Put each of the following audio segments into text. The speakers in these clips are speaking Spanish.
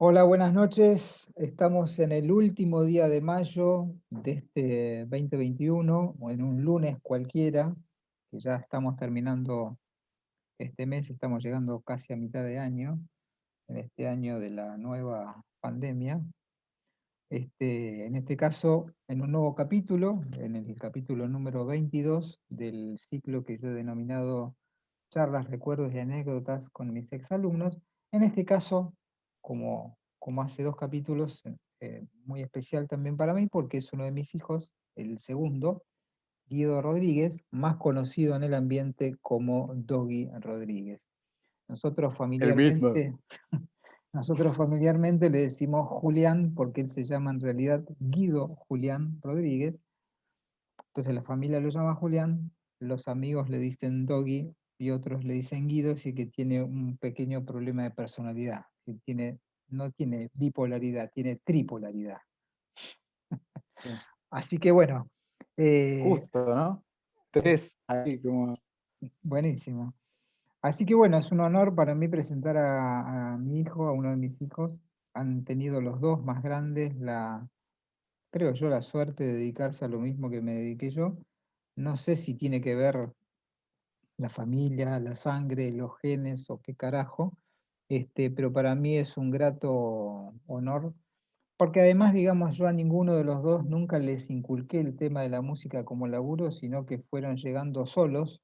Hola, buenas noches. Estamos en el último día de mayo de este 2021, o en un lunes cualquiera, que ya estamos terminando este mes, estamos llegando casi a mitad de año, en este año de la nueva pandemia. En este caso, en un nuevo capítulo, en el capítulo número 22 del ciclo que yo he denominado Charlas, Recuerdos y Anécdotas con mis exalumnos. En este caso, como hace dos capítulos, muy especial también para mí, porque es uno de mis hijos, el segundo, Guido Rodríguez, más conocido en el ambiente como Doggy Rodríguez. Nosotros El mismo. familiarmente, nosotros familiarmente le decimos Julián, porque él se llama en realidad Guido Julián Rodríguez. Entonces la familia lo llama Julián, los amigos le dicen Doggy y otros le dicen Guido, así que tiene un pequeño problema de personalidad. No tiene bipolaridad, tiene tripolaridad. Sí. Así que bueno, eh, Justo, ¿no? es Tres, ahí como... buenísimo. Así que bueno, es un honor para mí presentar a mi hijo, a uno de mis hijos. Han tenido los dos más grandes creo yo, la suerte de dedicarse a lo mismo que me dediqué yo. No sé si tiene que ver la familia, la sangre, los genes o qué carajo, pero para mí es un grato honor, porque además, digamos, yo a ninguno de los dos nunca les inculqué el tema de la música como laburo, sino que fueron llegando solos,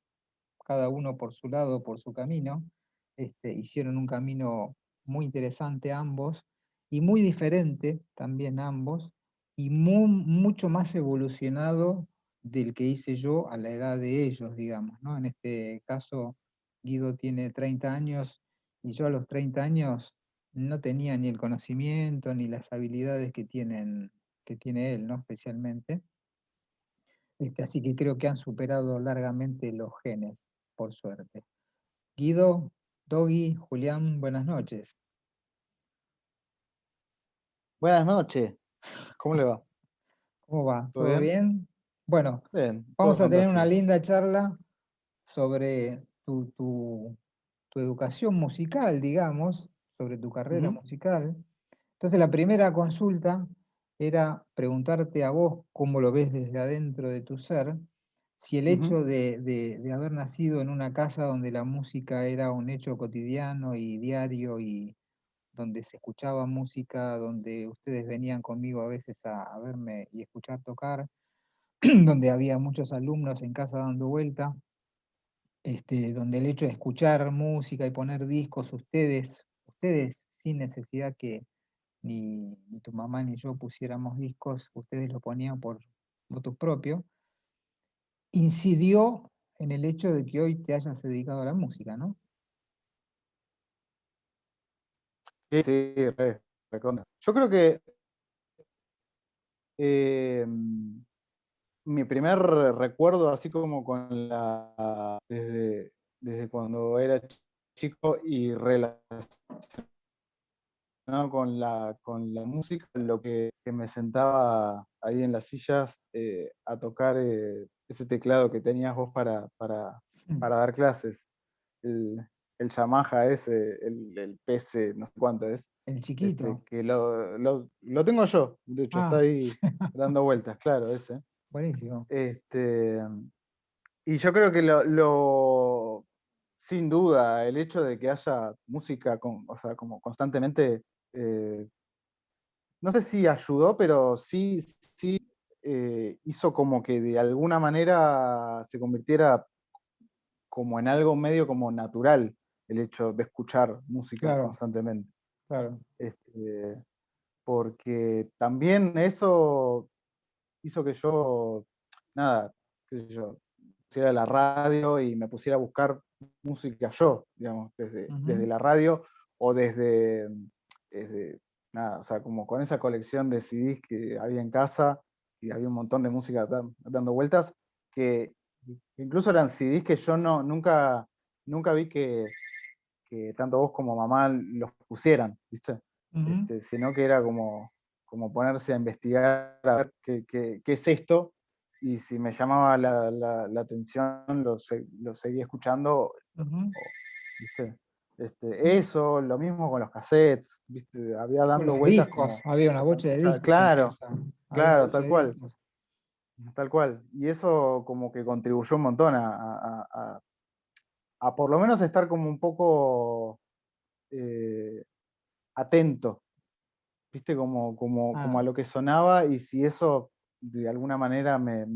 cada uno por su lado, por su camino. Hicieron un camino muy interesante ambos, y muy diferente también ambos, y mucho más evolucionado del que hice yo a la edad de ellos, digamos, ¿no? En este caso, Guido tiene 30 años, y yo a los 30 años no tenía ni el conocimiento ni las habilidades que tiene él, ¿no? Especialmente. Así que creo que han superado largamente los genes, por suerte. Guido, Doggy, Julián, buenas noches. Buenas noches, ¿cómo le va? ¿Cómo va? ¿Todo ¿Todo bien? bien? Bueno, Bien, todo vamos a tener una fantástico. linda charla sobre tu educación musical, digamos, sobre tu carrera Ujú, musical. Entonces, la primera consulta era preguntarte a vos cómo lo ves desde adentro de tu ser, si el ujú. hecho de haber nacido en una casa donde la música era un hecho cotidiano y diario y donde se escuchaba música, donde ustedes venían conmigo a veces a verme y escuchar tocar, donde había muchos alumnos en casa dando vuelta, donde el hecho de escuchar música y poner discos, ustedes sin necesidad que ni tu mamá ni yo pusiéramos discos, ustedes lo ponían por motu propio, incidió en el hecho de que hoy te hayas dedicado a la música, ¿no? Sí, sí, recontra. Yo creo que eh, mi primer recuerdo, así como desde cuando era chico y relacionado con la música, que me sentaba ahí en las sillas a tocar ese teclado que tenías vos Mm. para dar clases, el, el Yamaha ese, el PC, no sé cuánto es, El chiquito. que lo tengo yo, de hecho está Ah, ahí dando vueltas, claro, ese. buenísimo. Este, y yo creo que sin duda, el hecho de que haya música, o sea, como constantemente, eh, no sé si ayudó, pero sí hizo como que de alguna manera se convirtiera como en algo medio como natural el hecho de escuchar música Claro, constantemente. claro. Este, porque también eso hizo que yo, nada, qué sé yo, pusiera la radio y me pusiera a buscar música yo, digamos, desde Ujú. la radio o desde, nada, o sea, como con esa colección de CDs que había en casa y había un montón de música dando vueltas, que incluso eran CDs que yo nunca vi que tanto vos como mamá los pusieran, ¿viste? Ujú. Sino que era como ponerse a investigar a ver qué es esto, y si me llamaba la atención lo seguía escuchando, Ujú. ¿viste? Eso, lo mismo con los cassettes, ¿viste? Había Con dando los vueltas discos, como, había una como bocha de escuchar, discos en claro, casa. Había una claro, bocha tal de cual, discos. tal cual. Y eso como que contribuyó un montón a por lo menos estar como un poco eh, atento, ¿viste? Como a Ah, lo que sonaba y si eso de alguna manera me,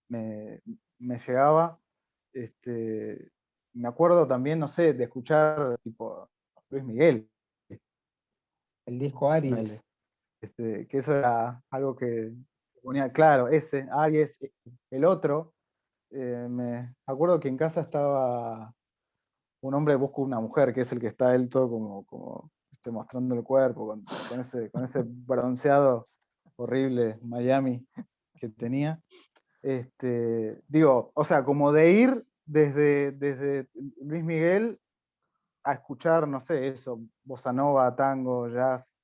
me llegaba. Este, me acuerdo también, no sé, de escuchar tipo Luis Miguel, el disco ponele. Aries. Que eso era algo que ponía claro, ese, Aries, el otro. Me acuerdo que en casa estaba un hombre busca una mujer, que es el que está él todo como mostrando el cuerpo, con ese bronceado horrible Miami que tenía. Digo, o sea, como de ir desde Luis Miguel a escuchar, no sé, eso, bossa nova, tango, jazz,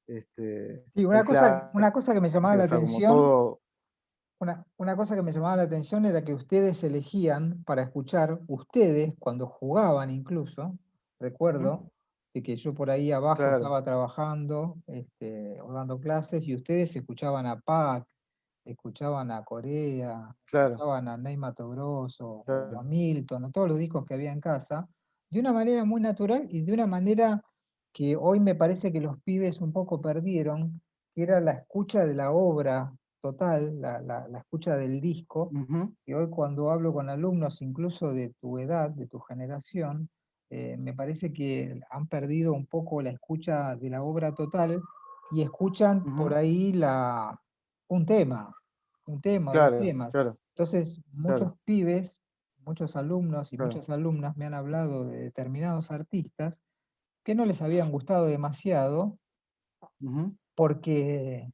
Sí, el una cosa que me llamaba o la sea, como atención, todo. una cosa que me llamaba la atención era que ustedes elegían para escuchar, ustedes, cuando jugaban incluso, Ujú, recuerdo, de que yo por ahí abajo claro, estaba trabajando o dando clases y ustedes escuchaban a Pat, escuchaban a Corea, claro, escuchaban a Ney Matogrosso o a claro. Milton, o todos los discos que había en casa, de una manera muy natural y de una manera que hoy me parece que los pibes un poco perdieron, que era la escucha de la obra total, la escucha del disco, Ujú, y hoy cuando hablo con alumnos incluso de tu edad, de tu generación, me parece que han perdido un poco la escucha de la obra total y escuchan por ujú, ahí un tema, un tema, dos claro, temas. claro, Entonces, muchos claro, pibes, muchos alumnos y claro. muchas alumnas me han hablado de determinados artistas que no les habían gustado demasiado Ujú, porque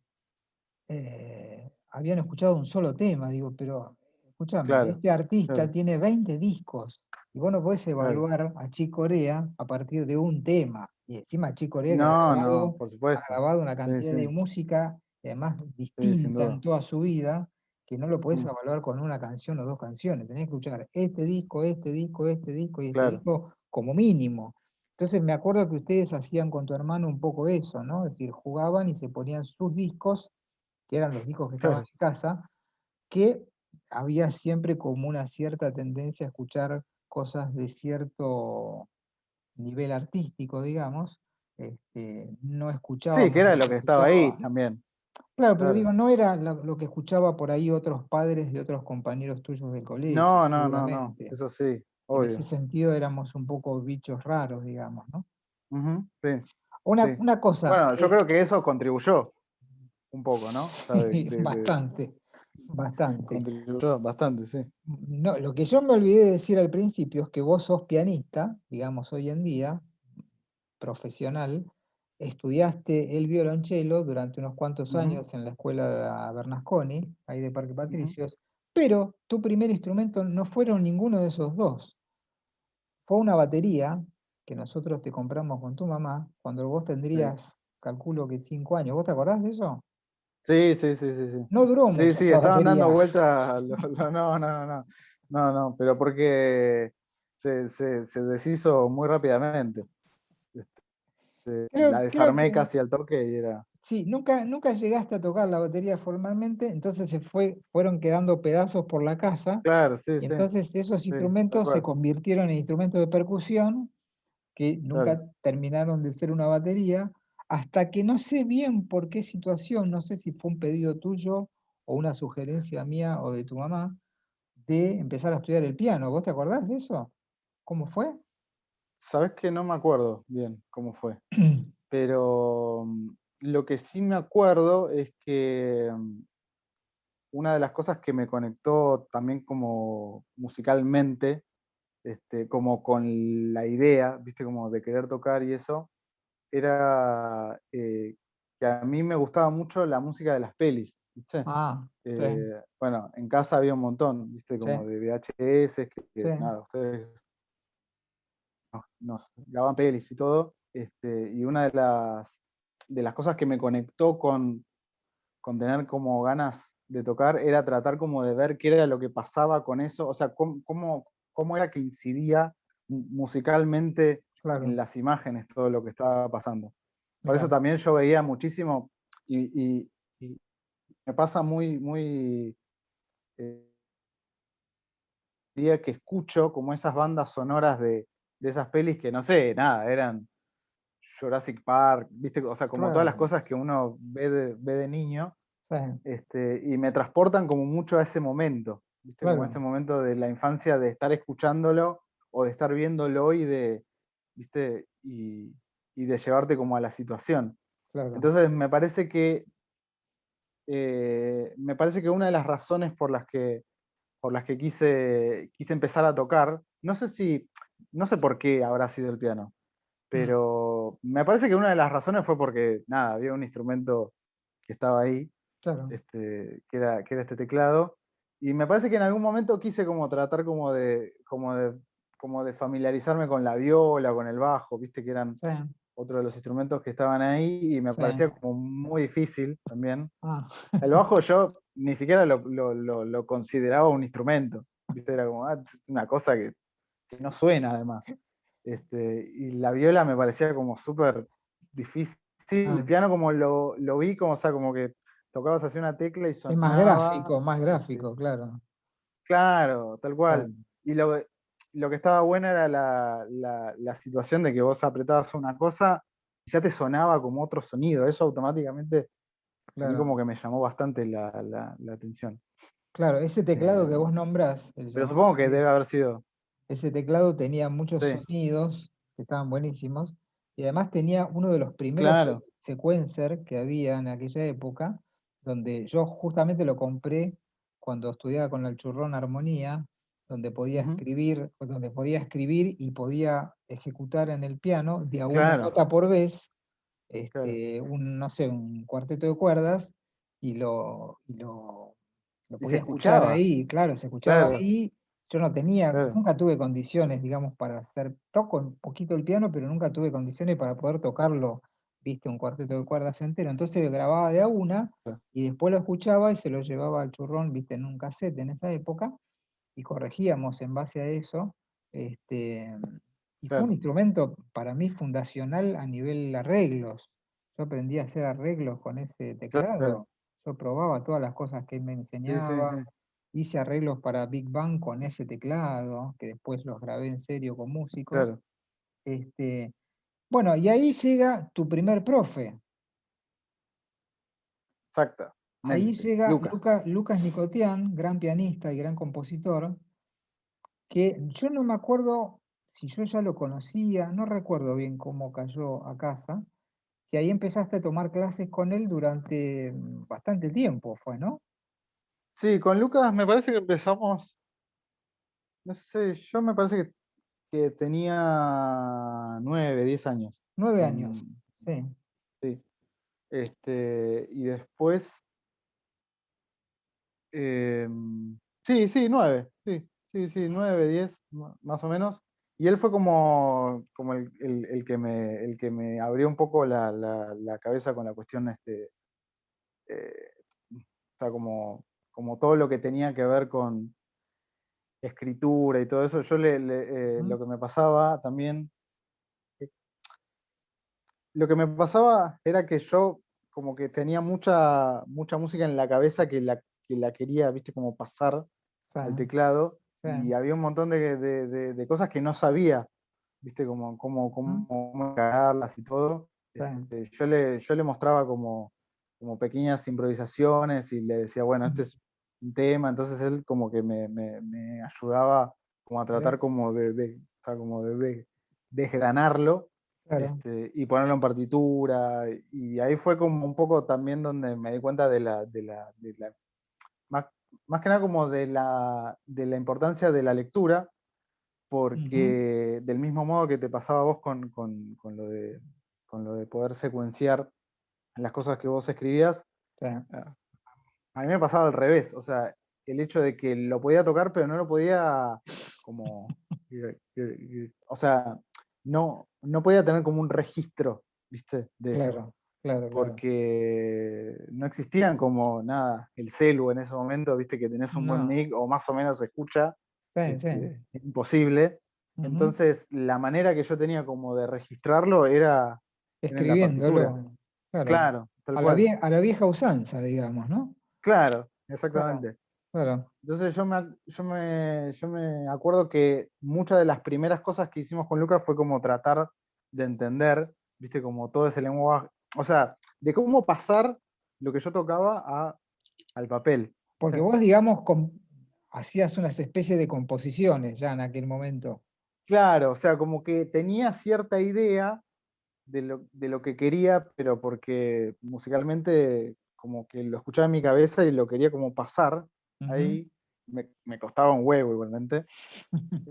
habían escuchado un solo tema. Digo, pero escúchame, claro, este artista claro, tiene 20 discos y vos no podés claro. evaluar a Chick Corea a partir de un tema. Y encima Chick Corea que No, no, por ha supuesto. grabado una Sí, cantidad sí, de música, además sí, sin distinta en duda. toda su vida, que no lo podés Mm, evaluar con una canción o dos canciones. Tenés que escuchar este disco, este disco, este disco y este claro. disco como mínimo. Entonces me acuerdo que ustedes hacían con tu hermano un poco eso, ¿no? Es decir, jugaban y se ponían sus discos, que eran los discos que estaban Claro. en casa, que había siempre como una cierta tendencia a escuchar cosas de cierto nivel artístico, digamos. No Sí, que escuchábamos era lo lo que que estaba ahí escuchaba. también. Claro, pero Claro. digo, no era lo que escuchaba por ahí otros padres de otros compañeros tuyos del colegio, No, no, no, no. seguramente. Eso sí, En ese obvio. sentido éramos un poco bichos raros, digamos, ¿no? Ujú, sí, sí. Una cosa, Bueno, yo creo que eso contribuyó un poco, ¿no? O sea, sí, bastante, bastante. contribuyó bastante, sí. No, lo que yo me olvidé de decir al principio es que vos sos pianista, digamos hoy en día, profesional, estudiaste el violonchelo durante unos cuantos Ujú, años en la escuela Bernasconi, ahí de Parque ujú, Patricios, pero tu primer instrumento no fueron ninguno de esos dos, fue una batería que nosotros te compramos con tu mamá cuando vos sí. tendrías, calculo que 5 años. ¿Vos te acordás de eso? Sí, sí, sí, sí, sí. No duró Sí, mucho sí, esa estaban dando batería. vueltas. No, no, no, no. No, no, pero porque se deshizo muy rápidamente. La Creo desarmé que casi al toque y era. sí, nunca llegaste a tocar la batería formalmente, entonces fueron quedando pedazos por la casa, Claro, sí, y sí, entonces esos sí, tal instrumentos se cual. convirtieron en instrumentos de percusión que Claro. nunca terminaron de ser una batería, hasta que no sé bien por qué situación, no sé si fue un pedido tuyo o una sugerencia mía o de tu mamá, de empezar a estudiar el piano. ¿Vos te acordás de eso? ¿Cómo fue? Sabes que no me acuerdo bien cómo fue, pero lo que sí me acuerdo es que una de las cosas que me conectó también como musicalmente, como con la idea, viste, como de querer tocar y eso, era que a mí me gustaba mucho la música de las pelis, ¿viste? Ah, sí, Bueno, en casa había un montón, ¿viste? sí, Como de VHS, sí. nada, ustedes nos grababan pelis y todo, y una de las cosas que me conectó con tener como ganas de tocar era tratar como de ver qué era lo que pasaba con eso, o sea, cómo era que incidía musicalmente en claro, las imágenes todo lo que estaba pasando. Por eso mirá, también yo veía muchísimo y me pasa muy eh, día que escucho como esas bandas sonoras de esas pelis que no sé, nada, eran Jurassic Park, ¿viste? O sea, como todas las claro, cosas que uno ve de niño, sí, y me transportan como mucho a ese momento, ¿viste? Como ese claro, momento de la infancia de estar escuchándolo o de estar viéndolo ¿viste? Y de llevarte como a la situación. claro. Entonces me parece que una de las razones por las que quise empezar a tocar, no sé por qué habrá sido el piano, Mm, pero me parece que una de las razones fue porque, nada, había un instrumento que estaba ahí, claro. que era este teclado, y me parece que en algún momento quise como tratar como de familiarizarme con la viola, con el bajo, viste que eran Sí, otro de los instrumentos que estaban ahí, y me sí. parecía como muy difícil también. Ah, El bajo yo ni siquiera lo consideraba un instrumento, viste, era como una cosa que no suena además. Y la viola me parecía como súper difícil. El ah. piano como lo vi, como, o sea, como que tocabas así una tecla y Es sonaba. más este, gráfico, claro. claro, tal Claro, cual. Y lo que estaba bueno era la situación de que vos apretabas una cosa y ya te sonaba como otro sonido. Eso automáticamente a mí como claro, que me llamó bastante la atención. claro. Ese teclado Eh, que vos nombrás, el pero llamado supongo que debe haber sido. ese teclado tenía muchos Sí, sonidos que estaban buenísimos y además tenía uno de los primeros claro. sequencer que había en aquella época, donde yo justamente lo compré cuando estudiaba con el Churrón Armonía, Ujú, donde podía escribir y podía ejecutar en el piano de a una claro, nota por vez, claro. no sé, un cuarteto de cuerdas y lo Y se podía escuchar escuchaba, ahí, claro, se escuchaba claro, ahí. Yo no tenía, claro, nunca tuve condiciones, digamos, para hacer, toco un poquito el piano, pero nunca tuve condiciones para poder tocarlo, viste, un cuarteto de cuerdas entero. Entonces grababa de a una y después lo escuchaba y se lo llevaba al Churrón, viste, en un cassette en esa época, y corregíamos en base a eso. Este, y fue un claro, instrumento para mí fundacional a nivel arreglos. Yo aprendí a hacer arreglos con ese claro. teclado. Yo probaba todas las cosas que él me Sí, sí, enseñaba. sí, Hice arreglos para Big Bang con ese teclado, que después los grabé en serio con músicos. claro. Este, bueno, y ahí llega tu primer profe. Ahí Exactamente. llega Lucas. Lucas Nicotian, gran pianista y gran compositor, que yo no me acuerdo si yo ya lo conocía, no recuerdo bien cómo cayó a casa, que ahí empezaste a tomar clases con él durante bastante tiempo, fue, ¿no? Sí, con Lucas me parece que empezamos, no sé, yo me parece que tenía 9, 10 años. 9 años, Con, sí. sí. Y después, eh, sí, sí, 9, sí, sí, sí, 9, 10, más o menos. Y él fue como el que me abrió un poco la cabeza con la cuestión, eh, o sea, como todo lo que tenía que ver con escritura y todo eso. ¿Mm? Lo que me pasaba también, eh, lo que me pasaba era que yo como que tenía mucha música en la cabeza que la quería, viste, como pasar Sí, al teclado, sí. y había un montón de cosas que no sabía, viste, ¿Mm? cómo cagarlas y todo. Sí, Yo le mostraba como pequeñas improvisaciones y le decía, bueno, este mm, es un tema, entonces él como que me ayudaba como a tratar mirá, como o sea, como de desgranarlo, claro, y ponerlo en partitura, y ahí fue como un poco también donde me di cuenta más, más que nada como de la importancia de la lectura, ujú, porque del mismo modo que te pasaba a vos con lo de poder secuenciar las cosas que vos escribías, sí, a a mí me pasaba al revés, o sea, el hecho de que lo podía tocar, pero no lo podía como, o sea, no podía tener como un registro, ¿viste? De eso, claro, claro, claro. porque no existían como nada, el celu en ese momento, ¿viste? Que tenés un buen No, mic o más o menos se escucha, sí, sí, es imposible. Ujú. Entonces, la manera que yo tenía como de registrarlo era en la partitura. Escribiéndolo, claro. Claro, tal cual. A la vieja usanza, digamos, ¿no? Claro, Claro, exactamente. claro. Entonces yo me acuerdo que muchas de las primeras cosas que hicimos con Lucas fue como tratar de entender, viste, como todo ese lenguaje, o sea, de cómo pasar lo que yo tocaba al papel. Porque vos, digamos, hacías unas especies de composiciones ya en aquel momento. Claro, o sea, como que tenía cierta idea de lo que quería, pero porque musicalmente como que lo escuchaba en mi cabeza y lo quería como pasar Ujú. ahí, me costaba un huevo igualmente.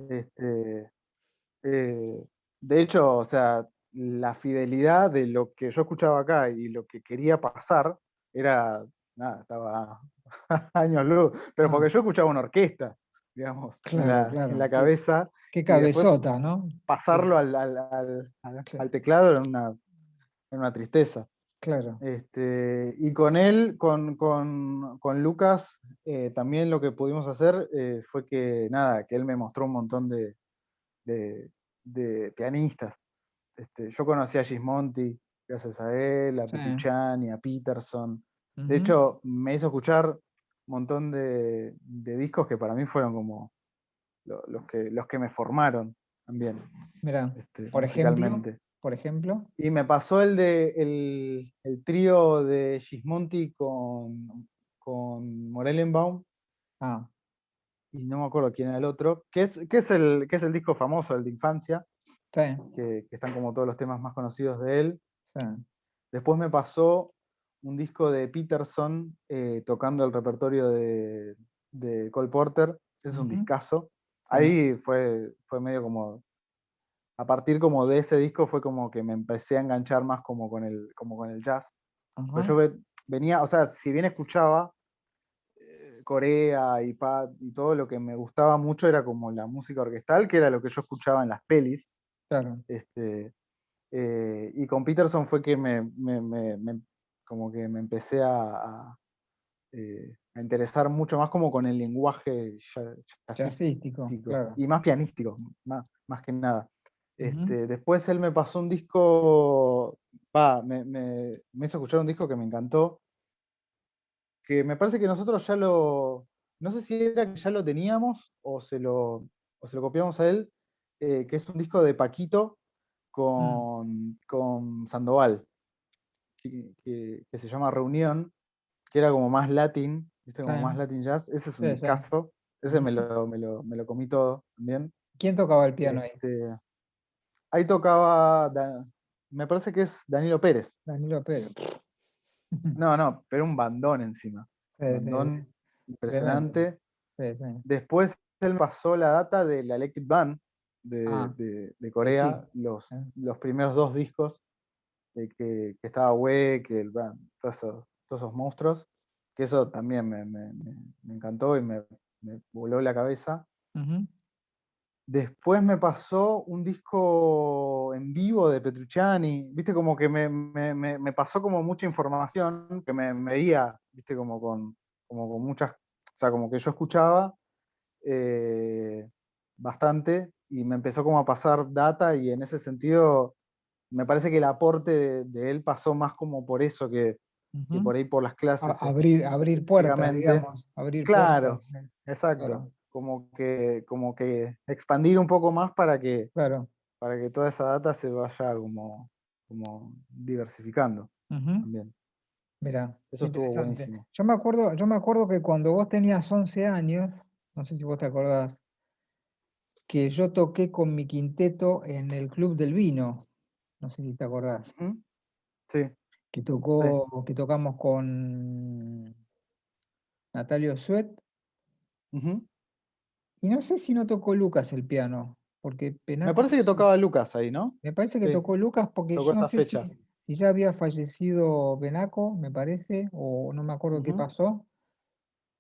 Este, eh, de hecho, o sea, la fidelidad de lo que yo escuchaba acá y lo que quería pasar era, nada, estaba años luz, pero Ah, porque yo escuchaba una orquesta, digamos, en claro, la claro. cabeza, Qué y después cabezota, ¿no? pasarlo al teclado era una tristeza. Claro. Y con él, con Lucas, también lo que pudimos hacer fue que, nada, que él me mostró un montón de, de pianistas. Yo conocí a Gismonti gracias a él, a Sí. Petrucciani, a Peterson. De Ujú. hecho, me hizo escuchar un montón de discos que para mí fueron como los que me formaron también, Mira, musicalmente. por ejemplo. Y me pasó el trío de Gismonti con Morellenbaum, Ah, y no me acuerdo quién era el otro, que es el disco famoso, el de Infancia, sí, que están como todos los temas más conocidos de él. sí. Después me pasó un disco de Peterson tocando el repertorio de Cole Porter. Ese es un Ujú. discazo. Sí. Ahí fue medio como, a partir como de ese disco fue como que me empecé a enganchar más como con el jazz. Pues Ajá. yo venía, o sea, si bien escuchaba Corea y Pat y todo, lo que me gustaba mucho era como la música orquestal, que era lo que yo escuchaba en las pelis. Claro. Este, y con Peterson fue que como que me empecé a interesar mucho más como con el lenguaje Jazzístico, jazzístico claro. y más pianístico, más que nada. Ujú. Después él me pasó un disco, me hizo escuchar un disco que me encantó, que me parece que nosotros no sé si era que ya lo teníamos o se lo copiamos a él, que es un disco de Paquito Mm. con Sandoval, que se llama Reunión, que era como más latín, ¿viste? Sí, Como más latin jazz. Ese es un sí, sí. discazo. Ese me Ujú. lo, me lo, me lo comí todo también. ¿Quién tocaba el piano ahí? Este, ahí tocaba, me parece que es Danilo Pérez. Danilo Pérez. No, no, pero un bandón encima. Sí, sí, sí. Bandón Tremendo. impresionante. Sí, sí. Después él pasó la data de la Electric Band de, Ah, de de Corea, chico. los primeros dos discos, que estaba que el Band, todos esos monstruos, que eso también me encantó y me voló la cabeza. Ujú. Después me pasó un disco en vivo de Petrucciani, viste, como que me pasó como mucha información que me veía, viste, como con muchas, o sea, como que yo escuchaba eh, bastante y me empezó como a pasar data, y en ese sentido me parece que el aporte de él pasó más como por eso que Ujú. por ahí por las clases Abrir puertas, específicamente. digamos. Abrir Claro, puertas. exacto. Claro, Como que expandir un poco más claro. para que toda esa data se vaya como diversificando Ujú. también. Mira, qué Eso estuvo interesante. buenísimo. Yo me acuerdo que cuando vos tenías 11 años, no sé si vos te acordás, que yo toqué con mi quinteto en el Club del Vino. No sé si te acordás. Ujú. Sí, sí. Que tocamos con Natalio Suet. Ujú. Y no sé si no tocó Lucas el piano, porque Me Penaco, parece que tocaba Lucas ahí, ¿no? me parece que Sí, tocó Lucas porque tocó yo no esa sé fecha. si ya había fallecido Benaco, me parece, o no me acuerdo qué Ujú, pasó,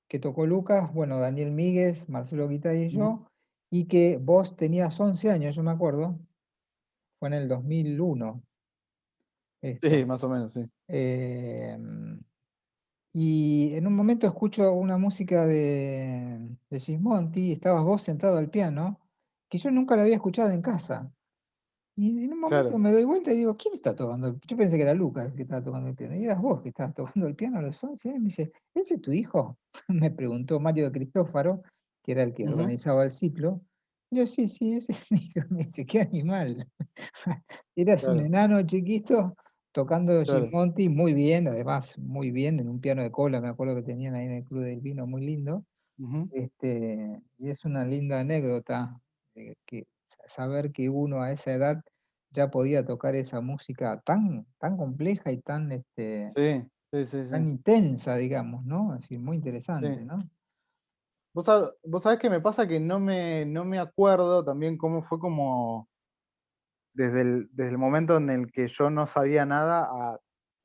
que tocó Lucas, bueno, Daniel Míguez, Marcelo Guitay y ujú. yo, y que vos tenías 11 años, yo me acuerdo, fue en el 2001 Sí, esto. más o menos, sí. Eh, y en un momento escucho una música de Gismonti, y estabas vos sentado al piano, que yo nunca la había escuchado en casa. Y en un momento claro. me doy vuelta y digo, ¿quién está tocando? Yo pensé que era Lucas el que estaba tocando el piano. Y eras vos que estabas tocando el piano a los 11 años. Me dice, ¿ese es tu hijo? Me preguntó Mario de Cristófaro, que era el que Ujú, organizaba el ciclo. Y yo, sí, sí, ese es mi hijo. Me dice, qué animal. Eras un claro, enano chiquito tocando Jim claro. Monty muy bien, además muy bien, en un piano de cola, me acuerdo que tenían ahí en el Club del Vino, muy lindo. Ujú, Y es una linda anécdota, que saber que uno a esa edad ya podía tocar esa música tan, tan compleja y tan, sí, sí, sí, tan sí, intensa, digamos, ¿no? Es decir, muy interesante, sí. ¿no? Vos sabés que me pasa que no me acuerdo también cómo fue como desde el momento en el que yo no sabía nada a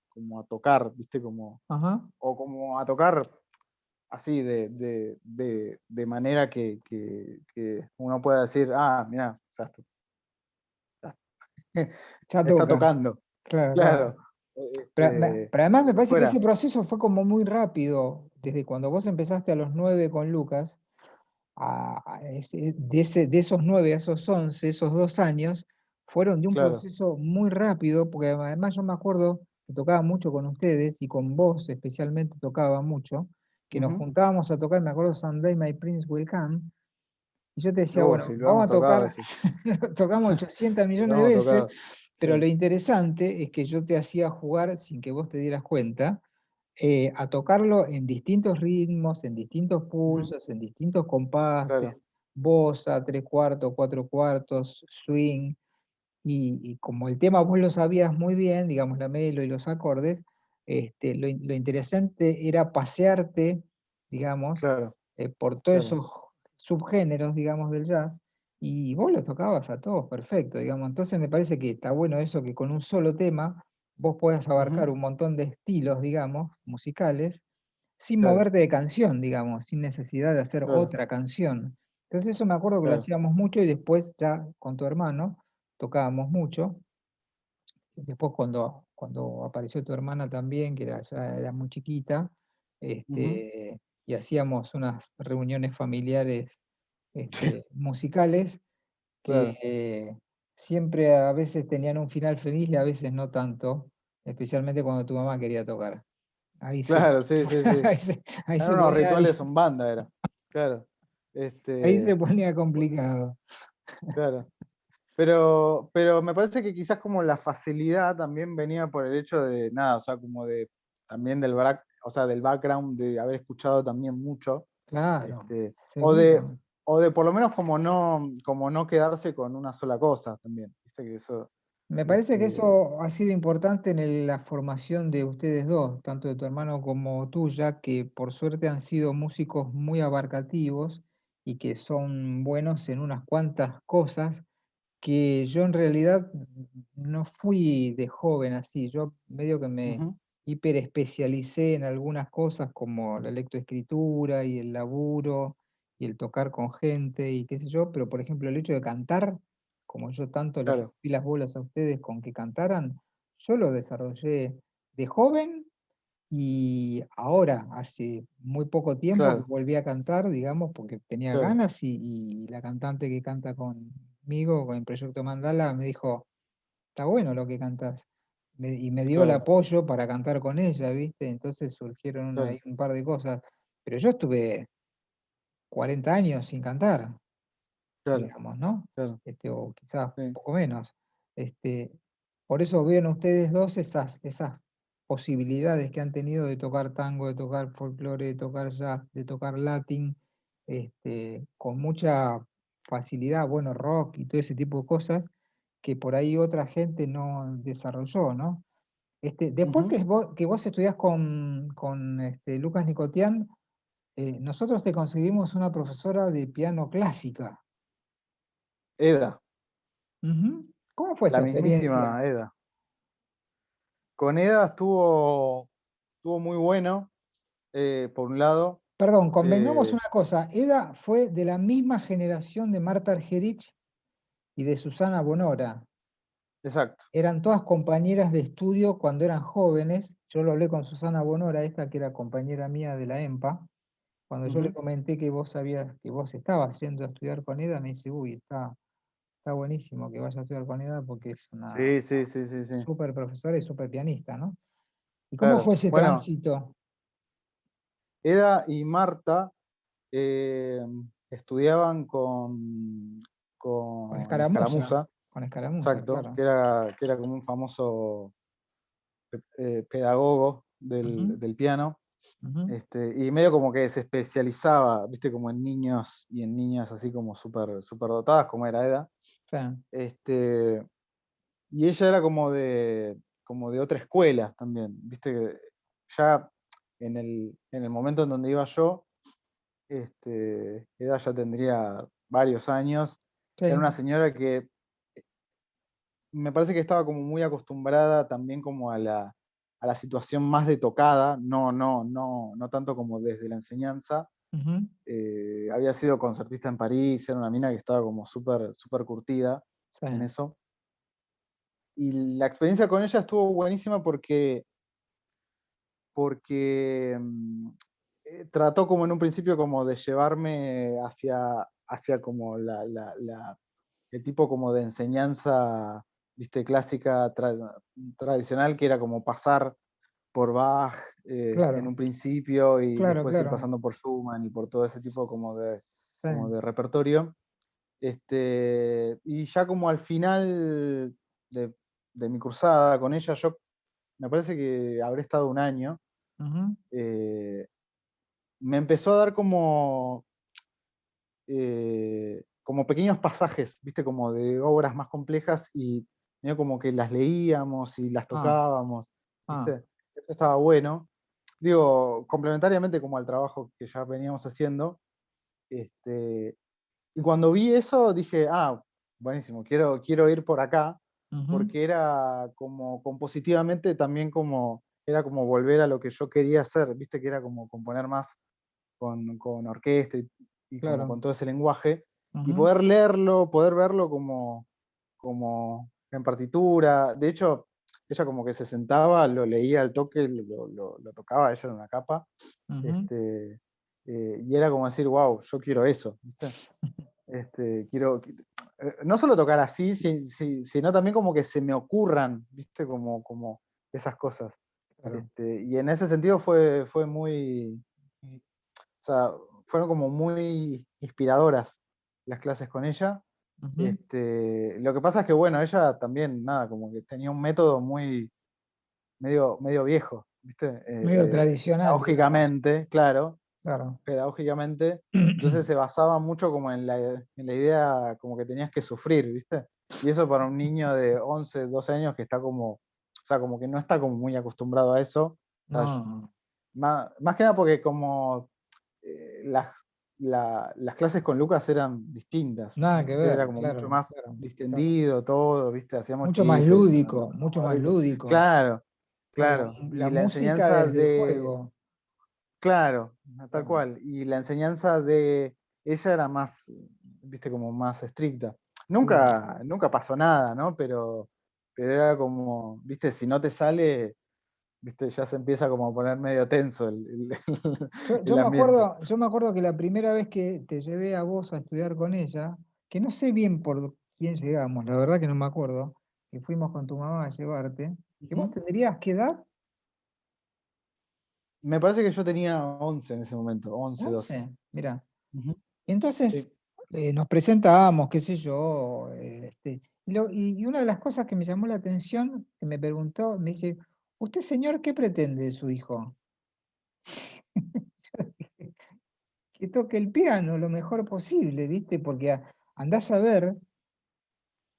como a tocar, ¿viste? Como, Ajá. o como a tocar así de manera que uno pueda decir, ah, mira, o sea, Ya está toca, tocando. claro, claro. Claro. Pero además me Por parece que ese fuera. proceso fue como muy rápido, desde cuando vos empezaste a los 9 con Lucas, de esos 9 a esos 11 esos 2 años, fueron de un Claro. proceso muy rápido, porque además yo me acuerdo que tocaba mucho con ustedes y con vos especialmente tocaba mucho, que nos Ujú. juntábamos a tocar, me acuerdo, Someday My Prince Will Come, y yo te decía, bueno, Sí, lo vamos hemos a tocado tocar, ese. lo tocamos 800 Lo millones de hemos veces, tocado. pero Sí. lo interesante es que yo te hacía jugar sin que vos te dieras cuenta, a tocarlo en distintos ritmos, en distintos Ujú. pulsos, en distintos compases, Claro, bossa, tres cuartos, cuatro cuartos, swing, y como el tema vos lo sabías muy bien, digamos la melo y los acordes, lo interesante era pasearte, digamos, claro, por todos claro. esos subgéneros, digamos, del jazz, y vos los tocabas a todos perfecto, digamos. Entonces me parece que está bueno eso, que con un solo tema vos puedas Ujú. abarcar un montón de estilos, digamos, musicales, sin Claro, moverte de canción, digamos, sin necesidad de hacer claro, otra canción. Entonces eso me acuerdo que lo claro, hacíamos mucho y después ya con tu hermano tocábamos mucho. Después cuando apareció tu hermana también, que ya era muy chiquita, ujú. y hacíamos unas reuniones familiares, Sí, musicales, que claro, siempre a veces tenían un final feliz y a veces no tanto, especialmente cuando tu mamá quería tocar. Ahí se, claro, sí, sí, sí. ahí Eran se unos ponía, rituales en banda, era. Claro, ahí se este, ponía bu- complicado. claro. Pero me parece que quizás como la facilidad también venía por el hecho de nada, o sea, como de también o sea, del background de haber escuchado también mucho, Claro, este, seguro. o de por lo menos como no quedarse con una sola cosa también. Viste que eso, Me parece que este, eso ha sido importante en la formación de ustedes dos, tanto de tu hermano como tuya, que por suerte han sido músicos muy abarcativos y que son buenos en unas cuantas cosas que yo en realidad no fui de joven así. Yo medio que me ujú, hiperespecialicé en algunas cosas como la lectoescritura y el laburo y el tocar con gente y qué sé yo, pero por ejemplo el hecho de cantar, como yo tanto les claro, rompí las bolas a ustedes con que cantaran, yo lo desarrollé de joven y ahora, hace muy poco tiempo que claro, volví a cantar, digamos, porque tenía claro, ganas y la cantante que canta conmigo, con el proyecto Mandala, me dijo, está bueno lo que cantás. Y me dio el claro, apoyo para cantar con ella, ¿viste? Entonces surgieron claro, ahí un par de cosas. Pero yo estuve 40 años sin cantar, claro, digamos, ¿no? claro, O quizás un sí, poco menos. Este, por eso veo en ustedes dos esas posibilidades que han tenido de tocar tango, de tocar folclore, de tocar jazz, de tocar latín, con mucha facilidad, bueno, rock y todo ese tipo de cosas que por ahí otra gente no desarrolló, ¿no? Después ujú. que vos estudiás con Lucas Nicotian, nosotros te conseguimos una profesora de piano clásica. Eda, Ujú. ¿Cómo fue la esa experiencia? mismísima Eda. Con Eda estuvo muy bueno, por un lado. Perdón, convengamos eh, una cosa. Eda fue de la misma generación de Marta Argerich y de Susana Bonora. exacto, Eran todas compañeras de estudio cuando eran jóvenes. Yo lo hablé con Susana Bonora, esta que era compañera mía de la EMPA. Cuando yo le Ujú. comenté que que vos estabas yendo a estudiar con Eda, me dice, uy, está buenísimo que vaya a estudiar con Eda porque es una Sí, sí, sí, sí, sí. súper profesora y súper pianista, ¿no? ¿Y cómo Claro. fue ese Bueno, tránsito Eda y Marta eh, estudiaban con con Escaramuza? Escaramuza, Con Escaramuza, exacto, claro. que era como un famoso pedagogo Ujú, del piano. ujú, Y medio como que se especializaba, viste, como en niños y en niñas así como súper dotadas, como era Eda. sí, Este, y ella era como de otra escuela también, viste, que ya en el momento en donde iba yo, Eda ya tendría varios años. Era sí, una señora que me parece que estaba como muy acostumbrada también como a la situación más de tocada, no tanto como desde la enseñanza. ujú, Había sido concertista en París, era una mina que estaba como súper curtida sí, en eso. Y la experiencia con ella estuvo buenísima porque trató como en un principio como de llevarme hacia como el tipo como de enseñanza, viste, clásica, tradicional, que era como pasar por Bach en claro, un principio y claro, después ir claro, pasando por Schumann y por todo ese tipo sí, como de repertorio. Y ya como al final de, de mi cursada con ella, yo me parece que habré estado un año, ujú, eh, me empezó a dar como pequeños pasajes, viste, como de obras más complejas y medio como que las leíamos y las ah, tocábamos, ah, viste, eso estaba bueno. Digo, complementariamente como al trabajo que ya veníamos haciendo, este, y cuando vi eso dije, ah, buenísimo, quiero ir por acá, ujú, porque era como compositivamente también como, era como volver a lo que yo quería hacer, viste que era como componer más con orquesta y como claro, con todo ese lenguaje, y ujú, poder leerlo, poder verlo como en partitura. De hecho, ella como que se sentaba, lo leía al toque, lo tocaba ella en una capa, ujú, este, y era como decir, wow, yo quiero eso, ¿viste? Quiero no solo tocar así, sino también como que se me ocurran, ¿viste? Como esas cosas. claro, Y en ese sentido fue muy, o sea, fueron como muy inspiradoras las clases con ella. ujú, Lo que pasa es que, bueno, ella también, nada, como que tenía un método muy medio viejo, ¿viste? medio tradicional, digamos, Pedagógicamente, claro, claro. pedagógicamente, entonces se basaba mucho como en la idea como que tenías que sufrir, ¿viste? Y eso para un niño de 11 12 años que está como, o sea, como que no está como muy acostumbrado a eso. O sea, No, más que nada porque como las, las clases con Lucas eran distintas, nada que ¿viste? Era ver, como mucho claro, más claro, claro. distendido todo, ¿viste? Hacíamos chistes, nos Mucho cagábamos de más risa. lúdico. Claro, Claro, claro. la Y la música enseñanza desde el de, juego. claro, tal Claro. cual. Y la enseñanza de ella era más, viste, como más estricta. Sí. Nunca pasó nada, ¿no? Pero era como, viste, si no te sale, viste, ya se empieza como a poner medio tenso el ambiente. Yo me acuerdo que la primera vez que te llevé a vos a estudiar con ella, que no sé bien por quién llegamos, la verdad que no me acuerdo, que fuimos con tu mamá a llevarte, que vos Ujú. tendrías que edad, Me parece que yo tenía 11 en ese momento, 11 12. 11, mira. Ujú. Entonces Sí. nos presentábamos, qué sé yo, y una de las cosas que me llamó la atención, que me preguntó, me dice, ¿usted señor qué pretende de su hijo? Que toque el piano lo mejor posible, ¿viste? Porque andás a ver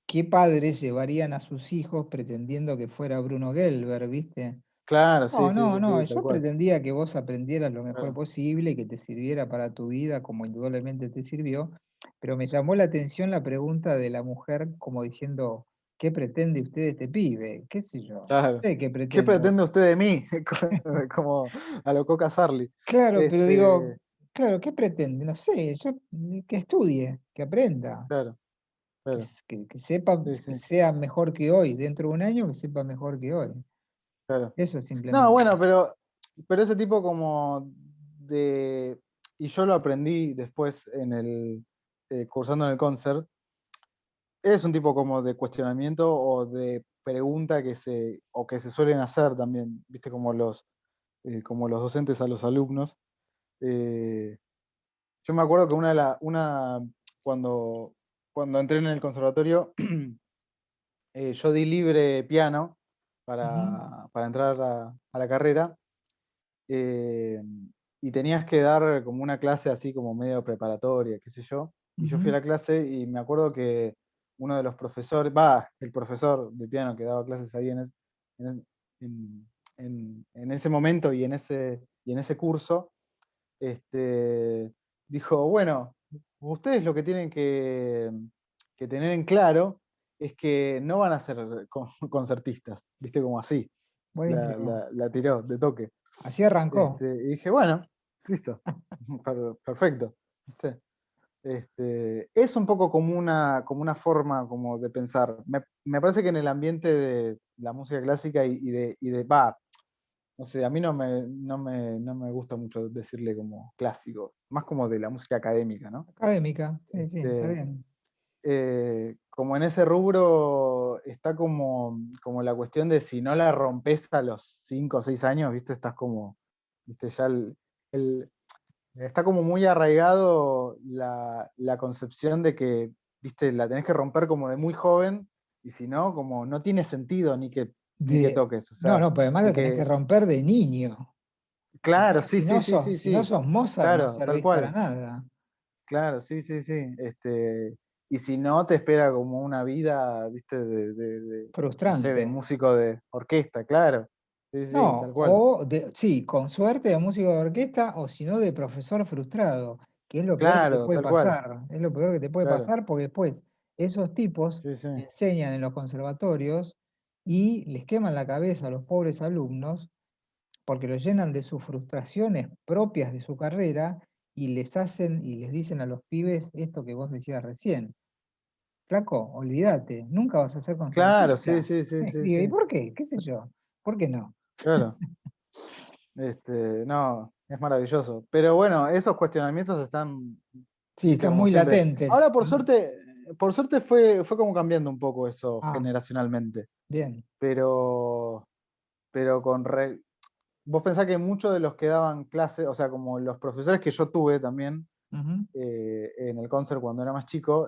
qué padres llevarían a sus hijos pretendiendo que fuera Bruno Gelber, ¿viste? Claro, sí, No, sí, no, sí, no, sí, tal yo cual. pretendía que vos aprendieras lo mejor Claro, posible y que te sirviera para tu vida, como indudablemente te sirvió, pero me llamó la atención la pregunta de la mujer como diciendo, ¿qué pretende usted de este pibe? ¿Qué sé yo? No claro. sé qué ¿Qué pretendo. pretende usted de mí? Como a lo Coca Sarli. Claro, pero digo, Este, claro, ¿qué pretende? No sé, yo que estudie, que aprenda. claro, claro. Que sepa, Sí, que sí, sea mejor que hoy, dentro de un año que sepa mejor que hoy. claro. Eso No, simplemente. bueno, pero ese tipo como de y yo lo aprendí después cursando en el concert, es un tipo como de cuestionamiento o de pregunta que se suelen hacer también, viste, como los docentes a los alumnos. Eh, yo me acuerdo que cuando, cuando entré en el conservatorio, yo di libre piano Ujú, para entrar a la carrera, eh, y tenías que dar como una clase así como medio preparatoria, qué sé yo. Y yo fui a ujú. la clase y me acuerdo que uno de los profesores, el profesor de piano que daba clases ahí en, en ese momento y en ese curso, este, dijo, bueno, ustedes lo que tienen que tener en claro es que no van a ser concertistas, viste, como así, Buenísimo. la tiró de toque. Así arrancó. Y dije, bueno, listo, perfecto. ¿Viste? Es un poco como una forma como de pensar. Me parece que en el ambiente de la música clásica no sé, a mí no me gusta mucho decirle como clásico, más como de la música académica, ¿no? Académica, sí, sí, está Este, bien. como en ese rubro está como la cuestión de si no la rompes a los 5 o 6 años, ¿viste? Estás como, ¿viste? Ya el- está como muy arraigado la concepción de que, ¿viste? La tenés que romper como de muy joven y si no, como no tiene sentido ni que toques, o No, sea, no, pero además de lo tenés que que, romper de niño. claro, sí, sí, sí, sí, Si no sí, sos Mozart, no claro, tal servís para cual. nada. Claro, sí, sí, sí. Y si no, te espera como una vida, viste, no sé, de Frustrante. músico de orquesta, claro. Sí, sí, No, tal cual. sí, con suerte de músico de orquesta o si no de profesor frustrado, que es lo peor que te Claro, puede tal cual. pasar. Es lo peor que te puede Claro. pasar porque después esos tipos Sí, sí. enseñan en los conservatorios y les queman la cabeza a los pobres alumnos porque los llenan de sus frustraciones propias de su carrera y les hacen y les dicen a los pibes esto que vos decías recién. Flaco, olvídate, nunca vas a ser Claro, sí, concertista. sí, sí, sí, Digo, ¿y sí. por qué? ¿Qué sé yo? ¿Por qué no? Claro. No, es maravilloso. Pero bueno, esos cuestionamientos están, Sí, viste, están como muy siempre. latentes. Ahora, por suerte fue como cambiando un poco eso Ah, generacionalmente. bien. Pero, pero vos pensás que muchos de los que daban clases, o sea, como los profesores que yo tuve también Ujú, en el concert cuando era más chico,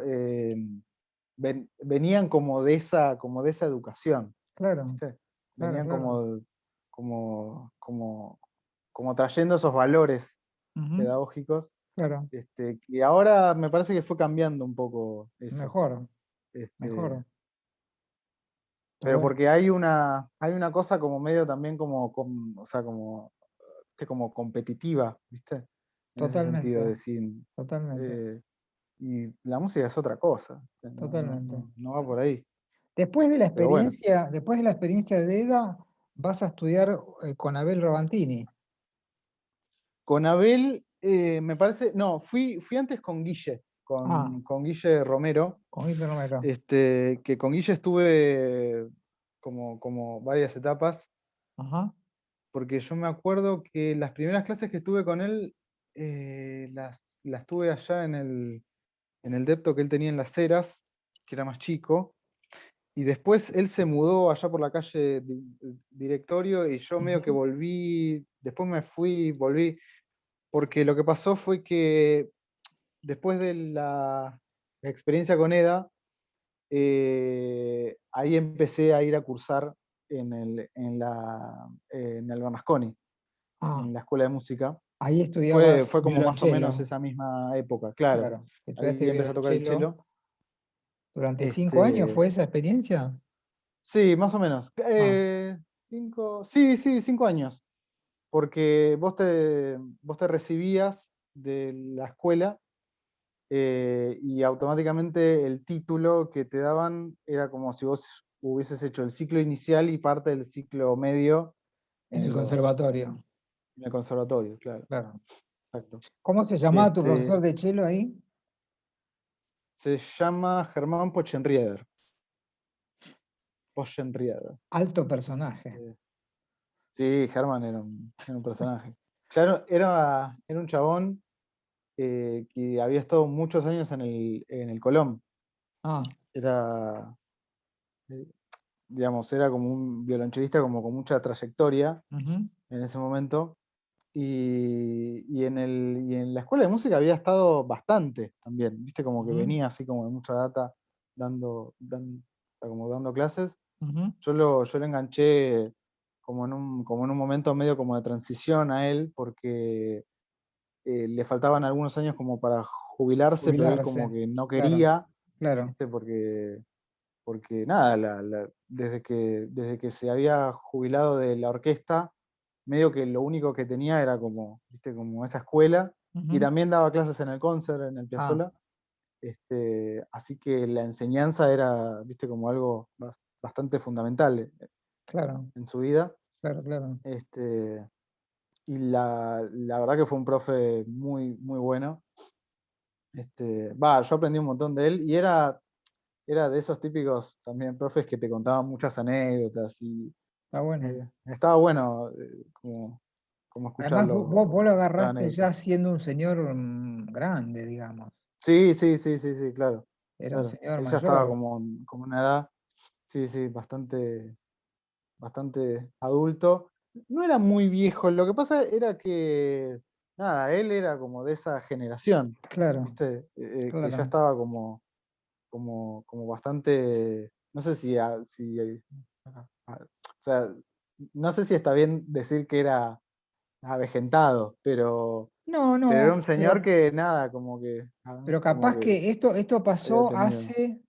venían como de esa educación, claro, ¿viste? claro, Venían claro. como, como, como trayendo esos valores Ujú, pedagógicos, claro, y ahora me parece que fue cambiando un poco eso. mejor, Este, mejor. Está pero bueno. porque hay una cosa como medio también o sea, como competitiva, ¿viste? En ese sentido, Totalmente, de decir, totalmente, eh, y la música es otra cosa, ¿viste? totalmente. No va por ahí. Pero bueno, Después de la experiencia de EDA, vas a estudiar con Abel Robantini. con Abel, me parece, no, fui antes con Guille, Ah, con Guille Romero, con Guillermo Romero. que con Guille estuve como varias etapas, Ajá, porque yo me acuerdo que las primeras clases que estuve con él, las tuve allá en el depto que él tenía en Las Heras, que era más chico, y después él se mudó allá por la calle Directorio y yo medio que ujú. volví, después me fui, volví, porque lo que pasó fue que después de la experiencia con EDA, ahí empecé a ir a cursar en el Bernasconi, Ah, en la escuela de música. ahí estudiabas Fue como más o menos violonchelo, esa misma época, claro. claro. Estudiaste Ahí empecé a tocar el violonchelo cello. durante 5 años, Este, ¿fue esa experiencia? sí, más o menos. Ah, Sí, sí, 5 años. Porque vos te recibías de la escuela, y automáticamente el título que te daban era como si vos hubieses hecho el ciclo inicial y parte del ciclo medio en el en conservatorio, en el conservatorio, claro. claro. Exacto. ¿Cómo se llamaba tu profesor Este, de chelo ahí? se llama Germán Pochenrieder. Pochenrieder. Alto personaje. Eh, sí, Germán era un personaje. Ya era un chabón. que había estado muchos años en el Colón. Ah, Era, eh, digamos, era como un violonchelista como con mucha trayectoria ujú, en ese momento. Y en la escuela de música había estado bastante también, viste, como que ujú, venía así como de mucha data o sea, como dando clases. ujú. Yo lo enganché como en un momento medio como de transición a él, porque le faltaban algunos años como para jubilarse, pero él como Jubilarse, que no claro, quería, claro. ¿viste? Porque nada, desde que se había jubilado de la orquesta, medio que lo único que tenía era como, ¿viste? Como esa escuela, y Ujú. también daba clases en el concert, en el Ah, Piazzolla, así que la enseñanza era, ¿viste? Como algo bastante fundamental claro, en su vida. claro, claro. Este, y la verdad que fue un profe muy, muy bueno. Yo aprendí un montón de él y era de esos típicos también profes que te contaban muchas anécdotas y Está bueno. estaba bueno como Además, escucharlo, vos lo las agarraste anécdotas. ya siendo un señor grande, digamos. Sí, sí, sí, sí, sí, claro, Era un claro. señor Él ya estaba mayor. como una edad, sí, sí, bastante adulto. No era muy viejo, lo que pasa era que, nada, él era como de esa generación, Claro, ¿viste? Que ya claro. estaba como bastante, no sé o sea, no sé si está bien decir que era avejentado, No, pero era no, un señor que nada, pero como capaz que que esto había pasó tenido, hace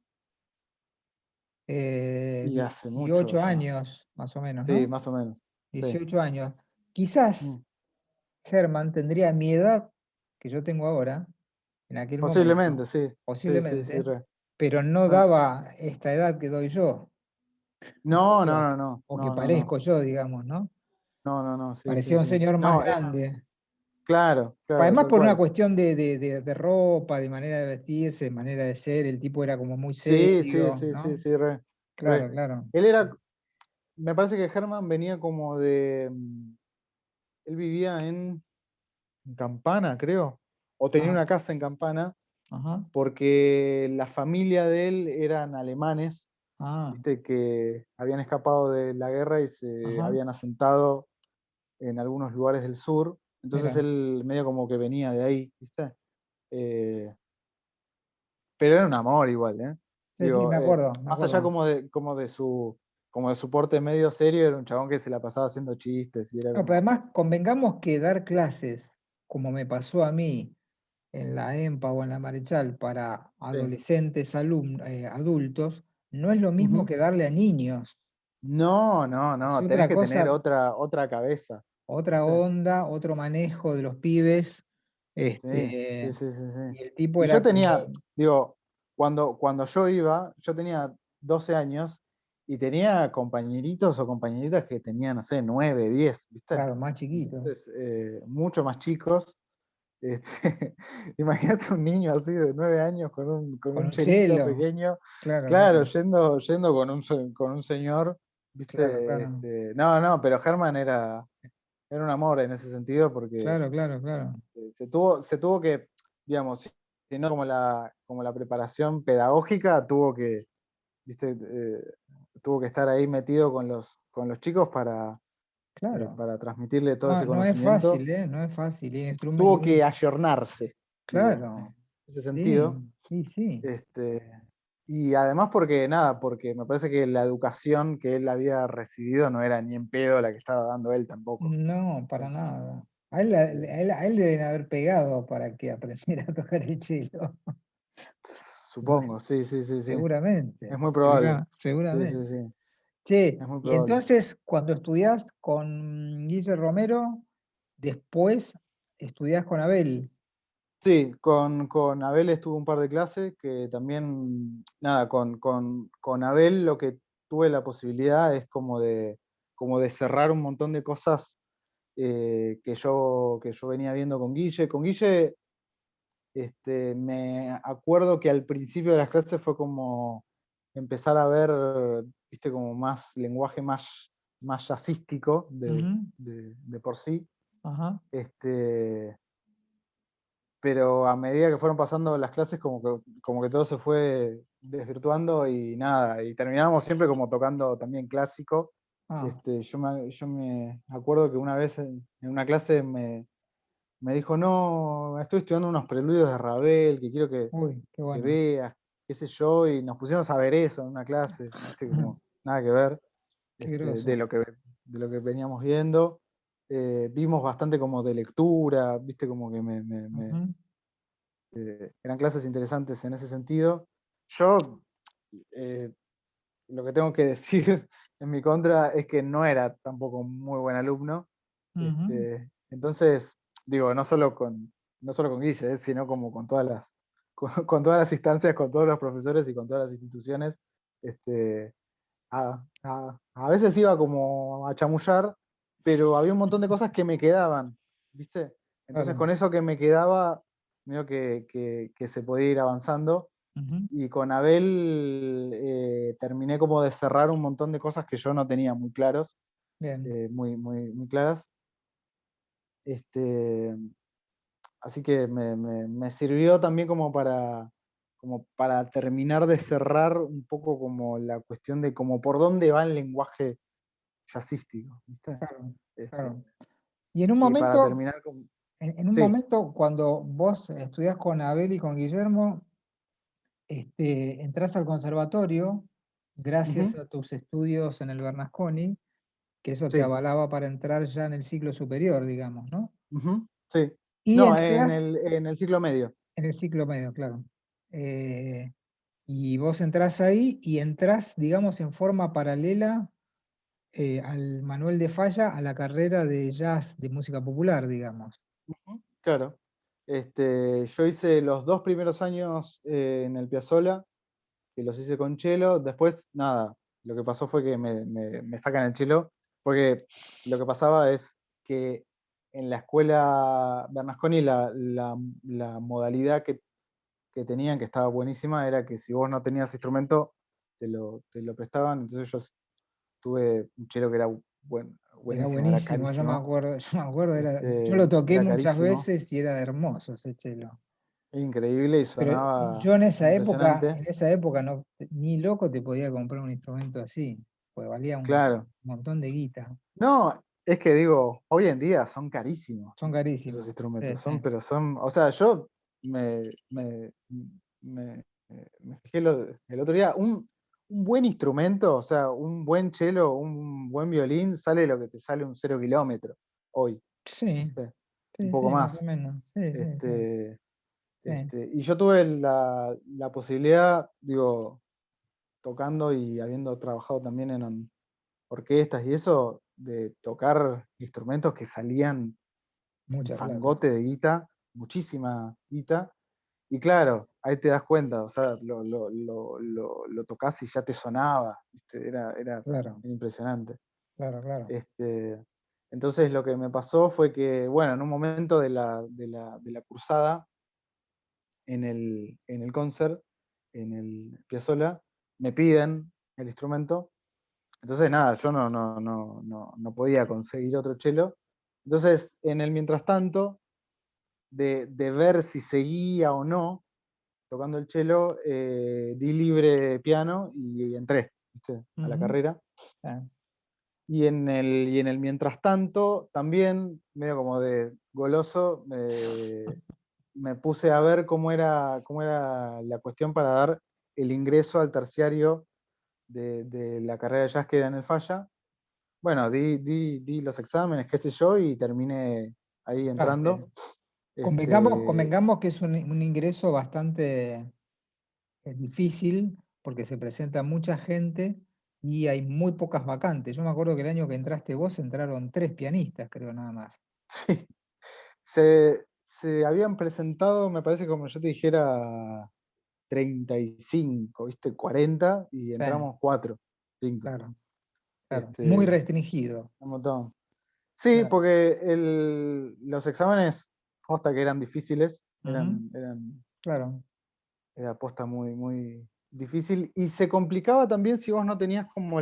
y hace mucho 18 ya, años, más o menos, sí, ¿no? más o menos, sí. 18 años. Quizás Mm. Herman tendría mi edad que yo tengo ahora, en aquel momento, Posiblemente, sí, sí, sí, sí, posiblemente, re. pero no Ah. daba esta edad que doy yo, No, no, digo, no, no, o que no, no, no, parezco yo, digamos, ¿no? no, no, no, sí, sí, Parecía un sí. señor más No, grande. claro, claro, Además tal por una cual. cuestión de ropa, de manera de vestirse, de manera de ser, el tipo era como muy Sí, sí, serio, sí, sí, ¿no? sí, re, Claro, re. claro. Él era, me parece que Herman venía como él vivía en Campana, creo, o tenía Ah, una casa en Campana, ajá, porque la familia de él eran alemanes, ah, viste, que habían escapado de la guerra y se ajá, habían asentado en algunos lugares del sur, entonces mira. él medio como que venía de ahí, viste. Eh, pero era un amor igual, ¿eh? Sí, sí, Digo, me acuerdo, me más allá acuerdo. como de su porte medio serio, era un chabón que se la pasaba haciendo chistes y era No, pero como, además convengamos que dar clases, como me pasó a mí en la EMPA o en la Marechal, para sí. adolescentes, adultos, no es lo mismo Ujú. que darle a niños. No, no, Es no, tenés otra que tener cosa, otra cabeza, otra ¿viste? onda, otro manejo de los pibes. Sí, sí, Este, sí, sí, sí. y el tipo Y yo era tenía, como, digo, cuando yo iba, yo tenía 12 años y tenía compañeritos o compañeritas que tenían, no sé, 9, 10, ¿viste? claro, más chiquito, Entonces, mucho más chicos. Este, imagínate un niño así de 9 años con con un un chelito chelo, pequeño, claro, claro, claro, yendo con un señor, claro, ¿viste? claro, No, no, pero Germán era un amor en ese sentido porque claro, claro, claro, se tuvo que, digamos, si no como la preparación pedagógica, ¿viste? Tuvo que estar ahí metido con los chicos claro. para transmitirle todo No, ese no es conocimiento. fácil, ¿eh? No es fácil. Tuvo que ayornarse, digo, Claro, en ese sí, sentido. sí, sí. Este, y además porque me parece que la educación que él había recibido no era ni en pedo la que estaba dando él tampoco. No, para ¿Viste? nada. A él le deben haber pegado para que aprendiera a tocar el cello. Supongo, sí, sí, sí, sí. Es Seguramente, muy probable. Sí, sí, seguramente. sí. Che, Es muy y probable. entonces cuando estudiás con Guille Romero, después estudiás con Abel. Sí, con Abel estuve un par de clases que también, nada, con Abel lo que tuve la posibilidad es como de cerrar un montón de cosas que yo venía viendo con Guille. Con Guille, me acuerdo que al principio de las clases fue como empezar a ver, viste, como más lenguaje más jazzístico Ujú, de por sí. ajá, Este, pero a medida que fueron pasando las clases, como que todo se fue desvirtuando y nada, y terminábamos siempre como tocando también clásico. Ah, Yo me acuerdo que una vez en una clase me dijo, no, estoy estudiando unos preludios de Ravel, que quiero uy, qué que bueno. veas, qué sé yo, y nos pusimos a ver eso en una clase, viste, como nada que ver, Qué este, groso. de lo que veníamos viendo. Vimos bastante como de lectura, viste, como que Ujú, eran clases interesantes en ese sentido. Yo, eh, lo que tengo que decir en mi contra es que no era tampoco un muy buen alumno. ujú. Entonces, digo, no solo con Guille, sino como con todas con todas las instancias, con todos los profesores y con todas las instituciones. Este, a veces iba como a chamullar, pero había un montón de cosas que me quedaban, ¿viste? Entonces Claro. con eso que me quedaba, medio que se podía ir avanzando. Ujú, Y con Abel terminé como de cerrar un montón de cosas que yo no tenía muy claros, bien. muy claras. Este, Así que me sirvió también como para terminar de cerrar un poco como la cuestión de como por dónde va el lenguaje jazzístico, ¿viste? Claro, Este, claro. Y en un y para momento, terminar con... en un Sí. momento, cuando vos estudiás con Abel y con Guillermo, entrás al conservatorio gracias Ujú, a tus estudios en el Bernasconi, que eso te sí. avalaba para entrar ya en el ciclo superior, digamos, ¿no? Ujú, sí. Y No, entras en el ciclo medio. en el ciclo medio, claro. Eh, y vos entrás ahí y entrás, digamos, en forma paralela al Manuel de Falla, a la carrera de jazz, de música popular, digamos. Ujú, claro. Yo hice los dos primeros años en el Piazzolla, que los hice con Chelo. Después, nada, lo que pasó fue que me sacan el Chelo, porque lo que pasaba es que en la escuela Bernasconi la modalidad que tenían, que estaba buenísima, era que si vos no tenías instrumento, te lo prestaban. Entonces yo tuve un Chelo que era Era buenísimo, era buenísimo, yo me carísimo. acuerdo, yo me acuerdo, yo lo toqué Era muchas carísimo, veces y era hermoso ese cello. increíble y Pero sonaba yo impresionante. en esa época no, ni loco te podía comprar un instrumento así, pues valía un Claro. montón de guita. No, es que digo, hoy en día son carísimos Son esos carísimos. Sí, instrumentos, sí. o sea, yo me, me, me fijé el otro día, un buen instrumento, o sea, un buen cello, un buen violín, sale lo que te sale un 0 kilómetro hoy, Sí, ¿viste? Un sí, poco sí, más o más. menos. Sí, sí, sí, Este, sí. y yo tuve la posibilidad, digo, tocando y habiendo trabajado también en orquestas y eso, de tocar instrumentos que salían un Mucha plata. fangote de guita, muchísima guita, y claro, ahí te das cuenta, o sea, lo tocas y ya te sonaba, ¿viste? Era Claro, impresionante. claro, claro. Este, entonces lo que me pasó fue que, bueno, en un momento de la cursada, en el concert, en el Piazzolla, me piden el instrumento. Entonces, nada, yo no podía conseguir otro chelo. Entonces, en el mientras tanto, de ver si seguía o no tocando el chelo, di libre piano y entré, ¿viste? A la Ujú. carrera. Ah, Y en el mientras tanto, también, medio como de goloso, me puse a ver cómo era la cuestión para dar el ingreso al terciario de la carrera de jazz que era en el Falla. Bueno, di los exámenes, qué sé yo, y terminé ahí entraste. entrando. Este, Convengamos que es un ingreso bastante difícil porque se presenta mucha gente y hay muy pocas vacantes. Yo me acuerdo que el año que entraste vos entraron 3 pianistas, creo nada más. sí, se habían presentado, me parece, como yo te dijera, 35, ¿viste? 40 y Sí, entramos 4, 5. claro, claro. Muy Este, restringido. un montón. Sí, Claro. porque los exámenes, hasta que eran difíciles, Ujú, claro. era posta muy difícil. Y se complicaba también si vos no tenías como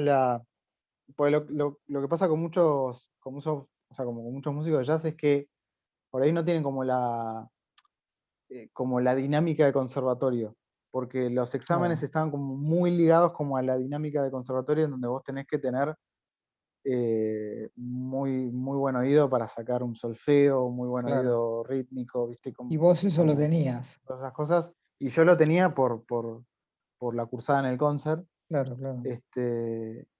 pues lo que pasa o sea, como con muchos músicos de jazz es que por ahí no tienen como como la dinámica de conservatorio, porque los exámenes Claro, estaban como muy ligados como a la dinámica de conservatorio, en donde vos tenés que tener muy, muy buen oído para sacar un solfeo, muy buen claro. oído rítmico, ¿viste? Y vos eso lo Como tenías. todas esas cosas. Y yo lo tenía por la cursada en el concert. Claro, claro.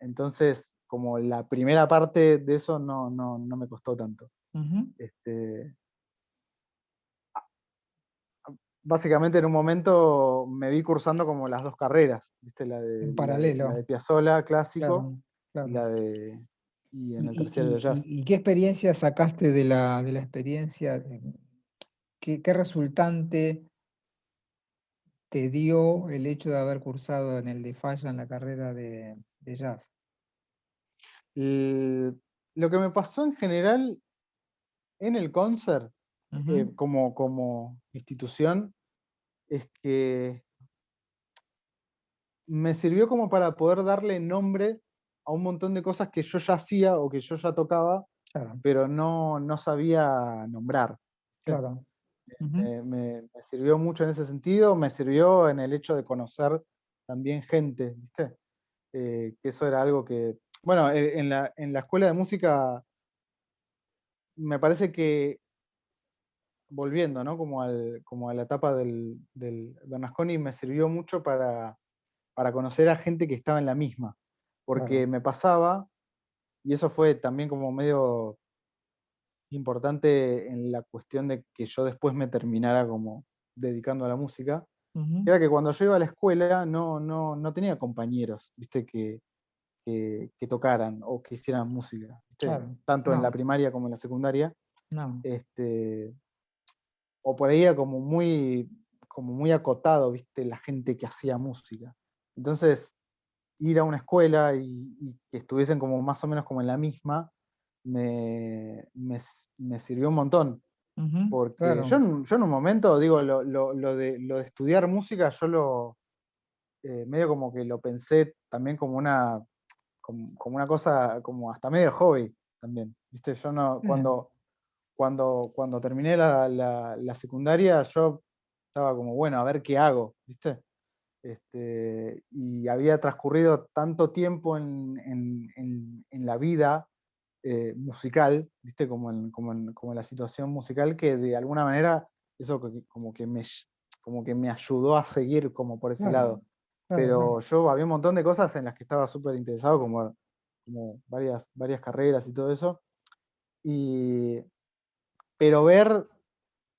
Entonces, como la primera parte de eso no me costó tanto. Ujú. Este, Básicamente en un momento me vi cursando como las dos carreras, ¿viste? En La de paralelo. Piazzolla clásico Claro, y claro. y en el terciario de jazz. Y qué experiencia sacaste de la experiencia? ¿Qué resultante te dio el hecho de haber cursado en el de Falla en la carrera de jazz? L- lo que me pasó en general en el concert, Ujú. como institución, es que me sirvió como para poder darle nombre a un montón de cosas que yo ya hacía o que yo ya tocaba, Claro, pero no sabía nombrar. ¿Viste? claro. Ujú. Me sirvió mucho en ese sentido, me sirvió en el hecho de conocer también gente, ¿viste? Que eso era algo que, bueno, en la escuela de música me parece que, volviendo, ¿no? Como a la etapa del Bernasconi, me sirvió mucho para conocer a gente que estaba en la misma, porque Claro. me pasaba, y eso fue también como medio importante en la cuestión de que yo después me terminara como dedicando a la música, Ujú. era que cuando yo iba a la escuela no tenía compañeros, ¿viste? Que tocaran o que hicieran música, ¿viste? Claro. Tanto en la No, primaria como en la secundaria. no. Este, o por ahí era como muy acotado, ¿viste? La gente que hacía música. Entonces, ir a una escuela y que estuviesen como más o menos como en la misma, me sirvió un montón. Ujú. Porque Claro, yo en un momento, digo, lo de estudiar música, yo medio como que lo pensé también como una cosa, como hasta medio hobby también. ¿Viste? Yo no, sí, cuando terminé la secundaria, yo estaba como, bueno, a ver qué hago, ¿viste? Y había transcurrido tanto tiempo en la vida musical, ¿viste? Como en la situación musical, que de alguna manera eso como que me ayudó a seguir como por ese claro, lado. claro, claro, Pero yo había un montón de cosas en las que estaba súper interesado, como varias carreras y todo eso. Y, pero ver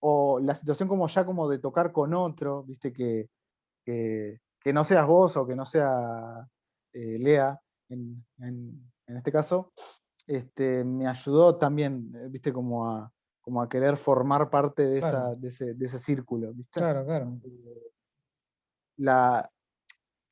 o la situación como ya como de tocar con otro, ¿viste? Que no seas vos o que no sea Lea en este caso, me ayudó también, ¿viste? Como a querer formar parte claro, de ese círculo, ¿viste? claro, claro, Eh, La,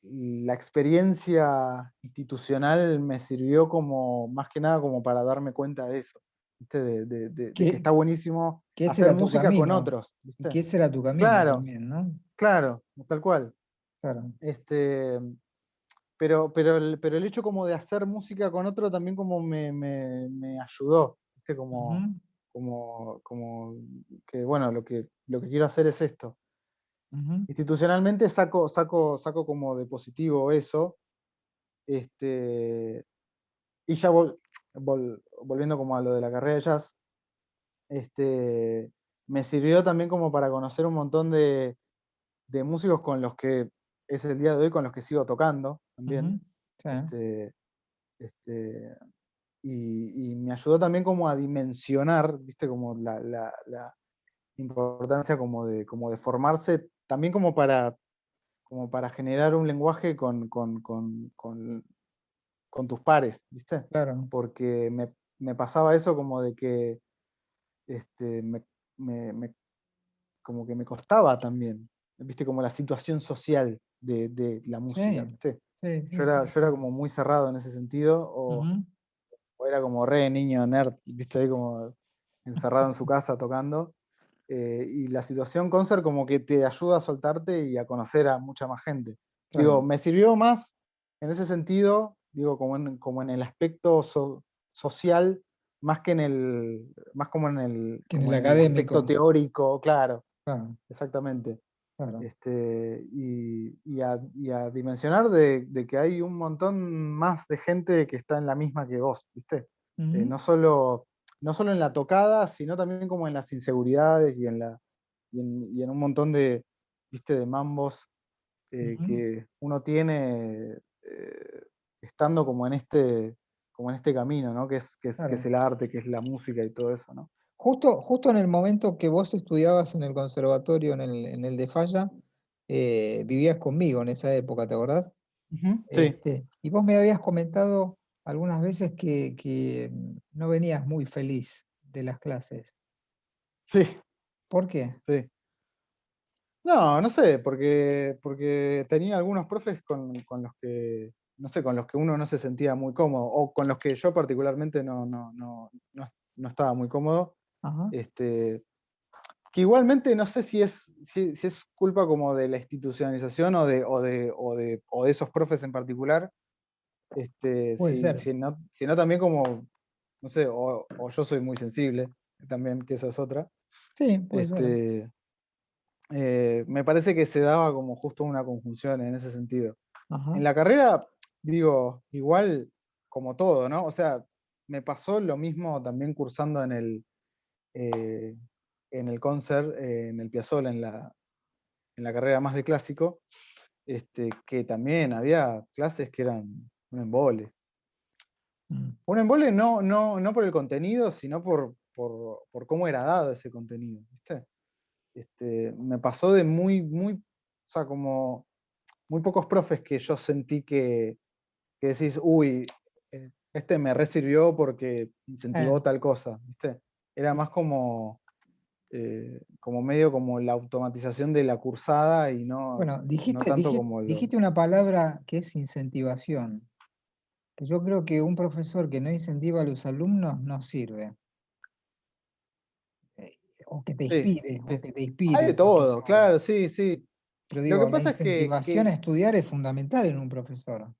la experiencia institucional me sirvió como, más que nada, como para darme cuenta de eso, ¿viste? De que que, está buenísimo que ese hacer era tu música con camino, otros, y ¿viste? que ese era tu camino Claro, también, ¿no? claro, tal cual. Claro, Este, pero el hecho como de hacer música con otro también como me ayudó, ¿viste? ujú, Como que, bueno, lo que quiero hacer es esto. ujú, Institucionalmente saco como de positivo eso, este, y ya volviendo como a lo de la carrera de jazz, me sirvió también como para conocer un montón de músicos con los que es el día de hoy, con los que sigo tocando también. ujú, sí, Este, este, y me ayudó también como a dimensionar, viste, como la importancia como de formarse, también como para generar un lenguaje con tus pares, viste, claro, porque me pasaba eso como de que este, como que me costaba también, viste, como la situación social de la sí, música, viste. sí, Yo sí, era, sí, yo era como muy cerrado en ese sentido, ujú, o era como re niño nerd, viste, ahí como encerrado en su casa tocando. Y la situación concert como que te ayuda a soltarte y a conocer a mucha más gente. Digo, claro, me sirvió más en ese sentido, digo, como en el aspecto social, más como en el, que en el aspecto académico, teórico, claro. claro, exactamente. claro. Y a dimensionar de que hay un montón más de gente que está en la misma que vos, ¿viste? Ujú, No solo en la tocada, sino también como en las inseguridades y en un montón de, ¿viste? De mambos ujú, que uno tiene estando como en este camino, ¿no? Que es claro. el arte, que es la música y todo eso, ¿no? Justo en el momento que vos estudiabas en el conservatorio, en el de Falla, vivías conmigo en esa época, ¿te acordás? Ujú, sí, Y vos me habías comentado algunas veces que no venías muy feliz de las clases. sí, ¿Por qué? sí. No, no sé, porque tenía algunos profes con los que, no sé, con los que uno no se sentía muy cómodo, o con los que yo particularmente no estaba muy cómodo. Ajá. Este, que igualmente no sé si es culpa como de la institucionalización o de esos profes en particular, Puede ser. sino también como, no sé, o yo soy muy sensible, también, que esa es otra. Sí, puede ser. Este, me parece que se daba como justo una conjunción en ese sentido. Ajá. En la carrera, digo, igual como todo, ¿no? O sea, me pasó lo mismo también cursando eh, en el concert, en el Piazzolla, en la carrera más de clásico, que también había clases que eran un embole. Mm. Un embole no por el contenido, sino por cómo era dado ese contenido, ¿viste? Me pasó de o sea, como muy pocos profes que yo sentí que decís, uy, este me resirvió porque Eh, incentivó tal cosa, ¿viste? Era más como medio como la automatización de la cursada y no, bueno, no dijiste, tanto dijiste, como dijiste una palabra que es incentivación, que yo creo que un profesor que no incentiva a los alumnos no sirve. Eh, o que te Sí, inspire, o sí. que te Hay inspire de el todo, profesor. claro, sí, sí. Pero Lo que digo, la pasa es que, incentivación a estudiar es fundamental en un profesor. No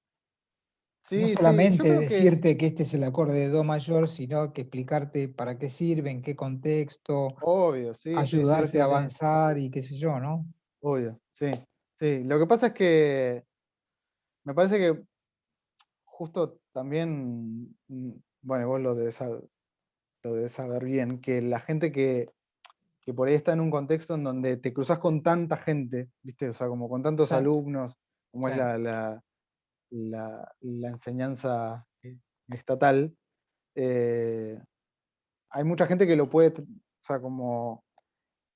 sí, sí, yo solamente creo que, decirte que este es el acorde de do mayor, sino que explicarte para qué sirve, en qué contexto, obvio, sí, sí, sí, ayudarte a sí, sí, avanzar y qué sé yo, ¿no? obvio, sí, sí. Lo que pasa es que me parece que justo también, bueno, vos lo debes saber bien, que la gente que por ahí está en un contexto en donde te cruzas con tanta gente, ¿viste? O sea, como con tantos Sí, alumnos, como sí. es la enseñanza estatal, eh, hay mucha gente que lo puede, o sea, como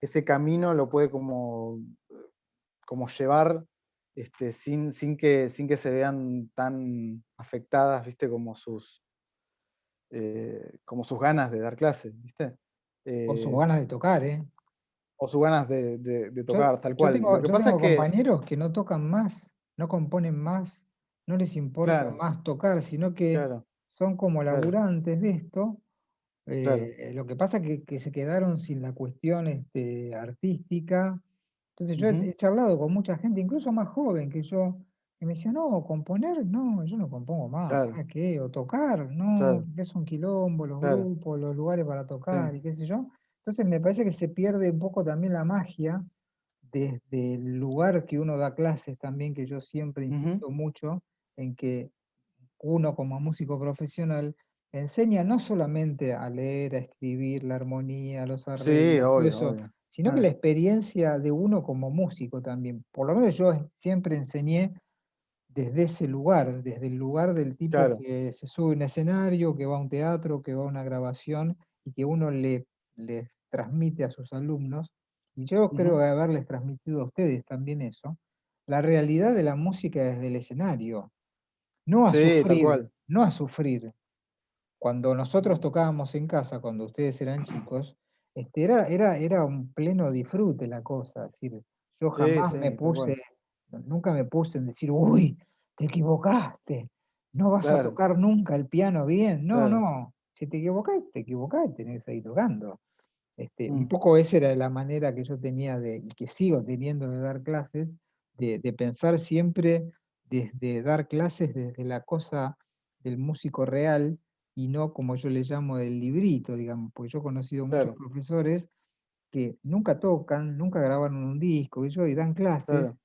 ese camino lo puede como llevar sin que se vean tan afectadas, ¿viste? Como sus ganas de dar clases, ¿viste? O sus Eh, ganas de tocar, ¿eh? o sus ganas de Yo, tocar, tal yo cual. Lo tengo, que yo pasa es tengo que, compañeros que no tocan más, no componen más, no les importa claro, más tocar, sino que claro, son como claro, laburantes de esto. claro. Lo que pasa es que se quedaron sin la cuestión artística. Entonces yo he Ujú, charlado con mucha gente, incluso más joven que yo, que me decía, no, componer, no, yo no compongo más, claro, ¿para qué? O tocar, no, claro, que es un quilombo, los claro. grupos, los lugares para Sí. tocar y qué sé yo. Entonces me parece que se pierde un poco también la magia desde el lugar que uno da clases también, que yo siempre Ujú. insisto mucho en que uno como músico profesional enseña no solamente a leer, a escribir, la armonía, los Sí, arreglos, todo obvio, eso, obvio. sino que la experiencia de uno como músico también. Por lo menos yo siempre enseñé desde ese lugar, desde el lugar del tipo Claro. que se sube a un escenario, que va a un teatro, que va a una grabación y que uno les transmite a sus alumnos, y yo creo Ujú. haberles transmitido a ustedes también eso, la realidad de la música desde el escenario, no a Sí, tal sufrir, cual. no a sufrir. Cuando nosotros Ujú. tocábamos en casa, cuando ustedes eran chicos, era un pleno disfrute la cosa. Es decir, yo Sí, jamás me sí, tal puse, cual. nunca me puse en decir, uy, te equivocaste, no vas a Claro, tocar nunca el piano bien. No, claro. no, si te equivocás, tenés que seguir tocando. Un Mm. poco esa era la manera que yo tenía y que sigo teniendo de dar clases, de pensar siempre desde dar clases desde la cosa del músico real y no como yo le llamo del librito, digamos, porque yo he conocido muchos Claro. profesores que nunca tocan, nunca grabaron un disco y dan clases, claro.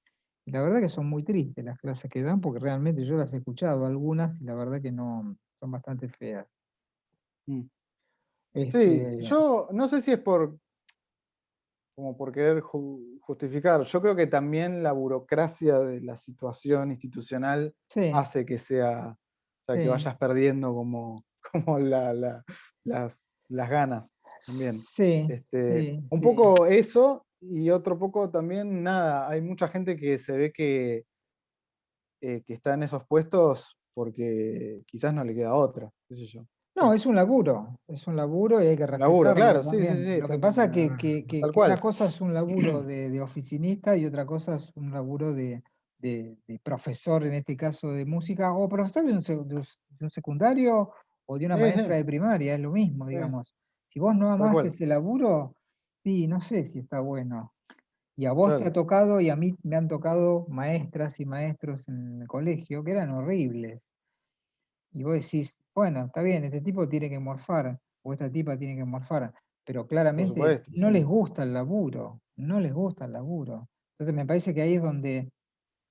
y la verdad que son muy tristes las clases que dan, porque realmente yo las he escuchado algunas y la verdad que no, son bastante feas. Mm. Sí, Este, yo no sé si es como por querer justificar. Yo creo que también la burocracia de la situación institucional sí, hace que sea, o sea, que sí, vayas perdiendo como, como las ganas también. sí, sí, Un sí. poco eso y otro poco también, nada, hay mucha gente que se ve que está en esos puestos porque quizás no le queda otra, qué sé yo. No, Sí. es un laburo y hay que Un laburo, respetarlo claro, sí, sí, también. sí, Lo que pasa es tal que una cual. cosa es un laburo de oficinista y otra cosa es un laburo de profesor, en este caso de música, o profesor de un secundario o de una Sí, sí, maestra de primaria, es lo mismo, sí, digamos. Si vos no tal amás cual, ese laburo, sí, no sé si está bueno. Y a vos te ha claro, tocado y a mí me han tocado maestras y maestros en el colegio que eran horribles. Y vos decís, bueno, está bien, este tipo tiene que morfar, o esta tipa tiene que morfar, pero por claramente supuesto, no les sí. gusta el laburo, no les gusta el laburo. Entonces me parece que ahí es donde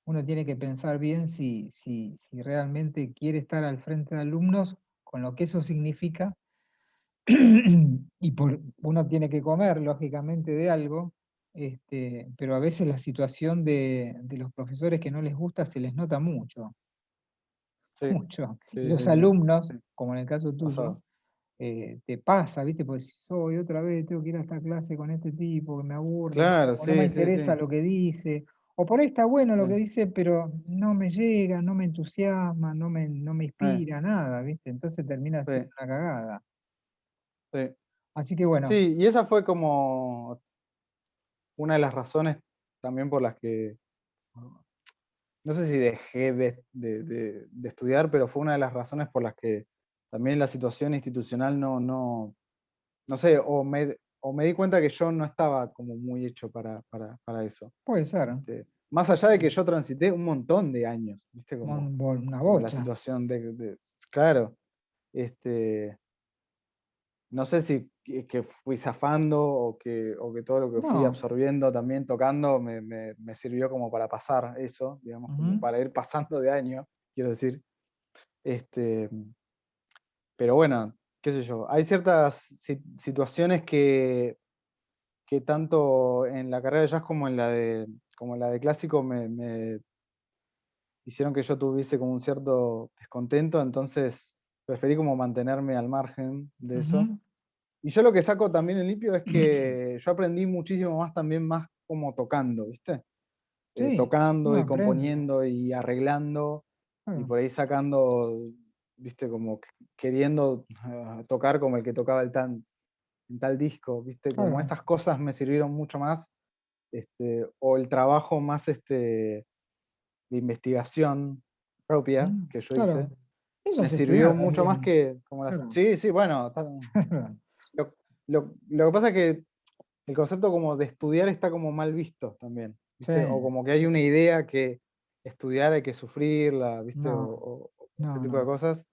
uno tiene que pensar bien si realmente quiere estar al frente de alumnos, con lo que eso significa, uno tiene que comer, lógicamente, de algo, pero a veces la situación de los profesores que no les gusta se les nota mucho, Sí, mucho. Y sí, los sí, sí, alumnos, sí, como en el caso tuyo, pasado. te pasa, ¿viste? Porque si soy otra vez, tengo que ir a esta clase con este tipo que me aburre, Claro, o no me sí, sí, interesa sí, lo que dice, o por ahí está bueno lo que sí, dice, pero no me llega, no me entusiasma, no me eh, inspira, nada, ¿viste? Entonces termina sí, siendo una cagada. sí. Así que bueno, Sí, y esa fue como una de las razones también por las que, no sé si dejé de estudiar, pero fue una de las razones por las que también la situación institucional no sé, o me di cuenta que yo no estaba como muy hecho para eso. puede ser, Más allá de que yo transité un montón de años, ¿viste? Como, una como la bocha. situación claro, este, no sé si que fui zafando o que todo lo que fui No. absorbiendo también tocando me sirvió como para pasar eso, digamos, como Ujú. para ir pasando de año, quiero decir. Este, pero bueno, qué sé yo, hay ciertas situaciones que tanto en la carrera de jazz como en la de clásico me hicieron que yo tuviese como un cierto descontento, entonces preferí como mantenerme al margen de eso. Ujú. Y yo lo que saco también en limpio es que yo aprendí muchísimo más también más como tocando, ¿viste? Sí, Tocando uno y aprende. componiendo y arreglando y Claro, por ahí sacando, ¿viste? Como queriendo tocar como el que tocaba en tal disco, ¿viste? Como claro. esas cosas me sirvieron mucho más, o el trabajo más de investigación propia Mm, que yo claro. hice, Eso me es sirvió estudiar mucho más también. que como las... Claro. Sí, sí, bueno, lo que pasa es que el concepto como de estudiar está como mal visto también, Sí, ¿viste? O como que hay una idea que estudiar hay que sufrirla, ¿viste? no, O ese no, tipo de no. cosas,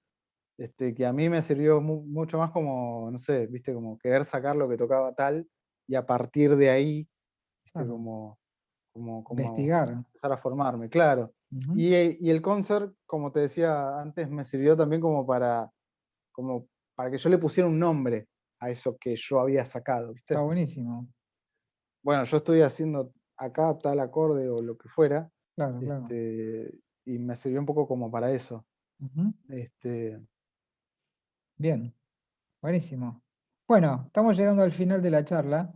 que a mí me sirvió mucho más como, no sé, ¿viste? Como querer sacar lo que tocaba tal y a partir de ahí, ¿viste? Claro. Como Investigar. empezar a formarme, claro. Ujú. Y el concert, como te decía antes, me sirvió también como para que yo le pusiera un nombre a eso que yo había sacado, Está ¿viste? buenísimo. Bueno, yo estoy haciendo acá tal acorde o lo que fuera, Claro, claro. este, y me sirvió un poco como para eso. Ujú. Este, Bien, buenísimo. Bueno, estamos llegando al final de la charla.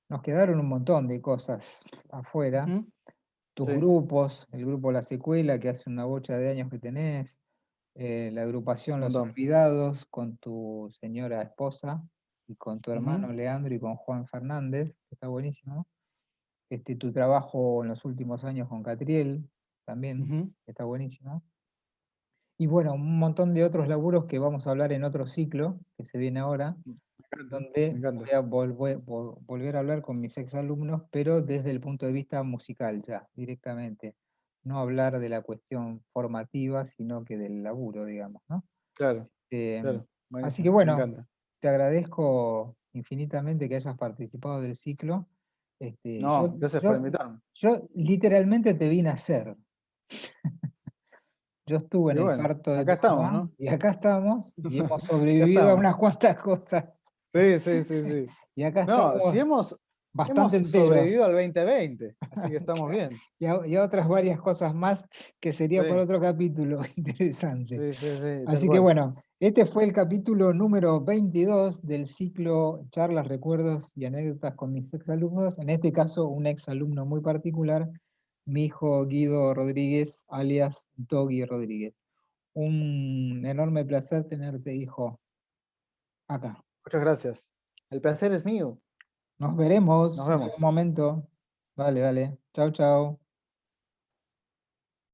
Nos quedaron un montón de cosas afuera. ujú, Tus sí, grupos, el grupo La Secuela, que hace una bocha de años que tenés, la agrupación un Los montón. Olvidados con tu señora esposa y con tu Ujú, hermano Leandro y con Juan Fernández, que está buenísimo. Tu trabajo en los últimos años con Catriel, también, ujú, que está buenísimo. Y bueno, un montón de otros laburos que vamos a hablar en otro ciclo que se viene ahora, me encanta, me donde encanta. voy a volver a hablar con mis exalumnos, pero desde el punto de vista musical ya, directamente. No hablar de la cuestión formativa, sino que del laburo, digamos, ¿no? Claro, Eh, claro, Así que buenísimo, me bueno, encanta. te agradezco infinitamente que hayas participado del ciclo. No, gracias por invitarme. Yo literalmente te vine a hacer. Yo estuve en Y el bueno, parto de acá tu estamos, mamá ¿no? y acá estamos y hemos Acá sobrevivido a estamos. unas cuantas cosas. Sí, sí, sí, sí. Y acá No, si estamos hemos bastante enteros. sobrevivido al 2020, así que estamos bien. Y a otras varias cosas más que sería por Sí, otro capítulo interesante. sí, sí, sí, tal Así que cual. bueno, este fue el capítulo número 22 del ciclo Charlas, Recuerdos y Anécdotas con mis exalumnos. En este caso, un exalumno muy particular, mi hijo Guido Rodríguez, alias Doggy Rodríguez. Un enorme placer tenerte, hijo, acá. Muchas gracias. El placer es mío. Nos Nos veremos en algún vemos. momento. Dale, dale. Chau, chau.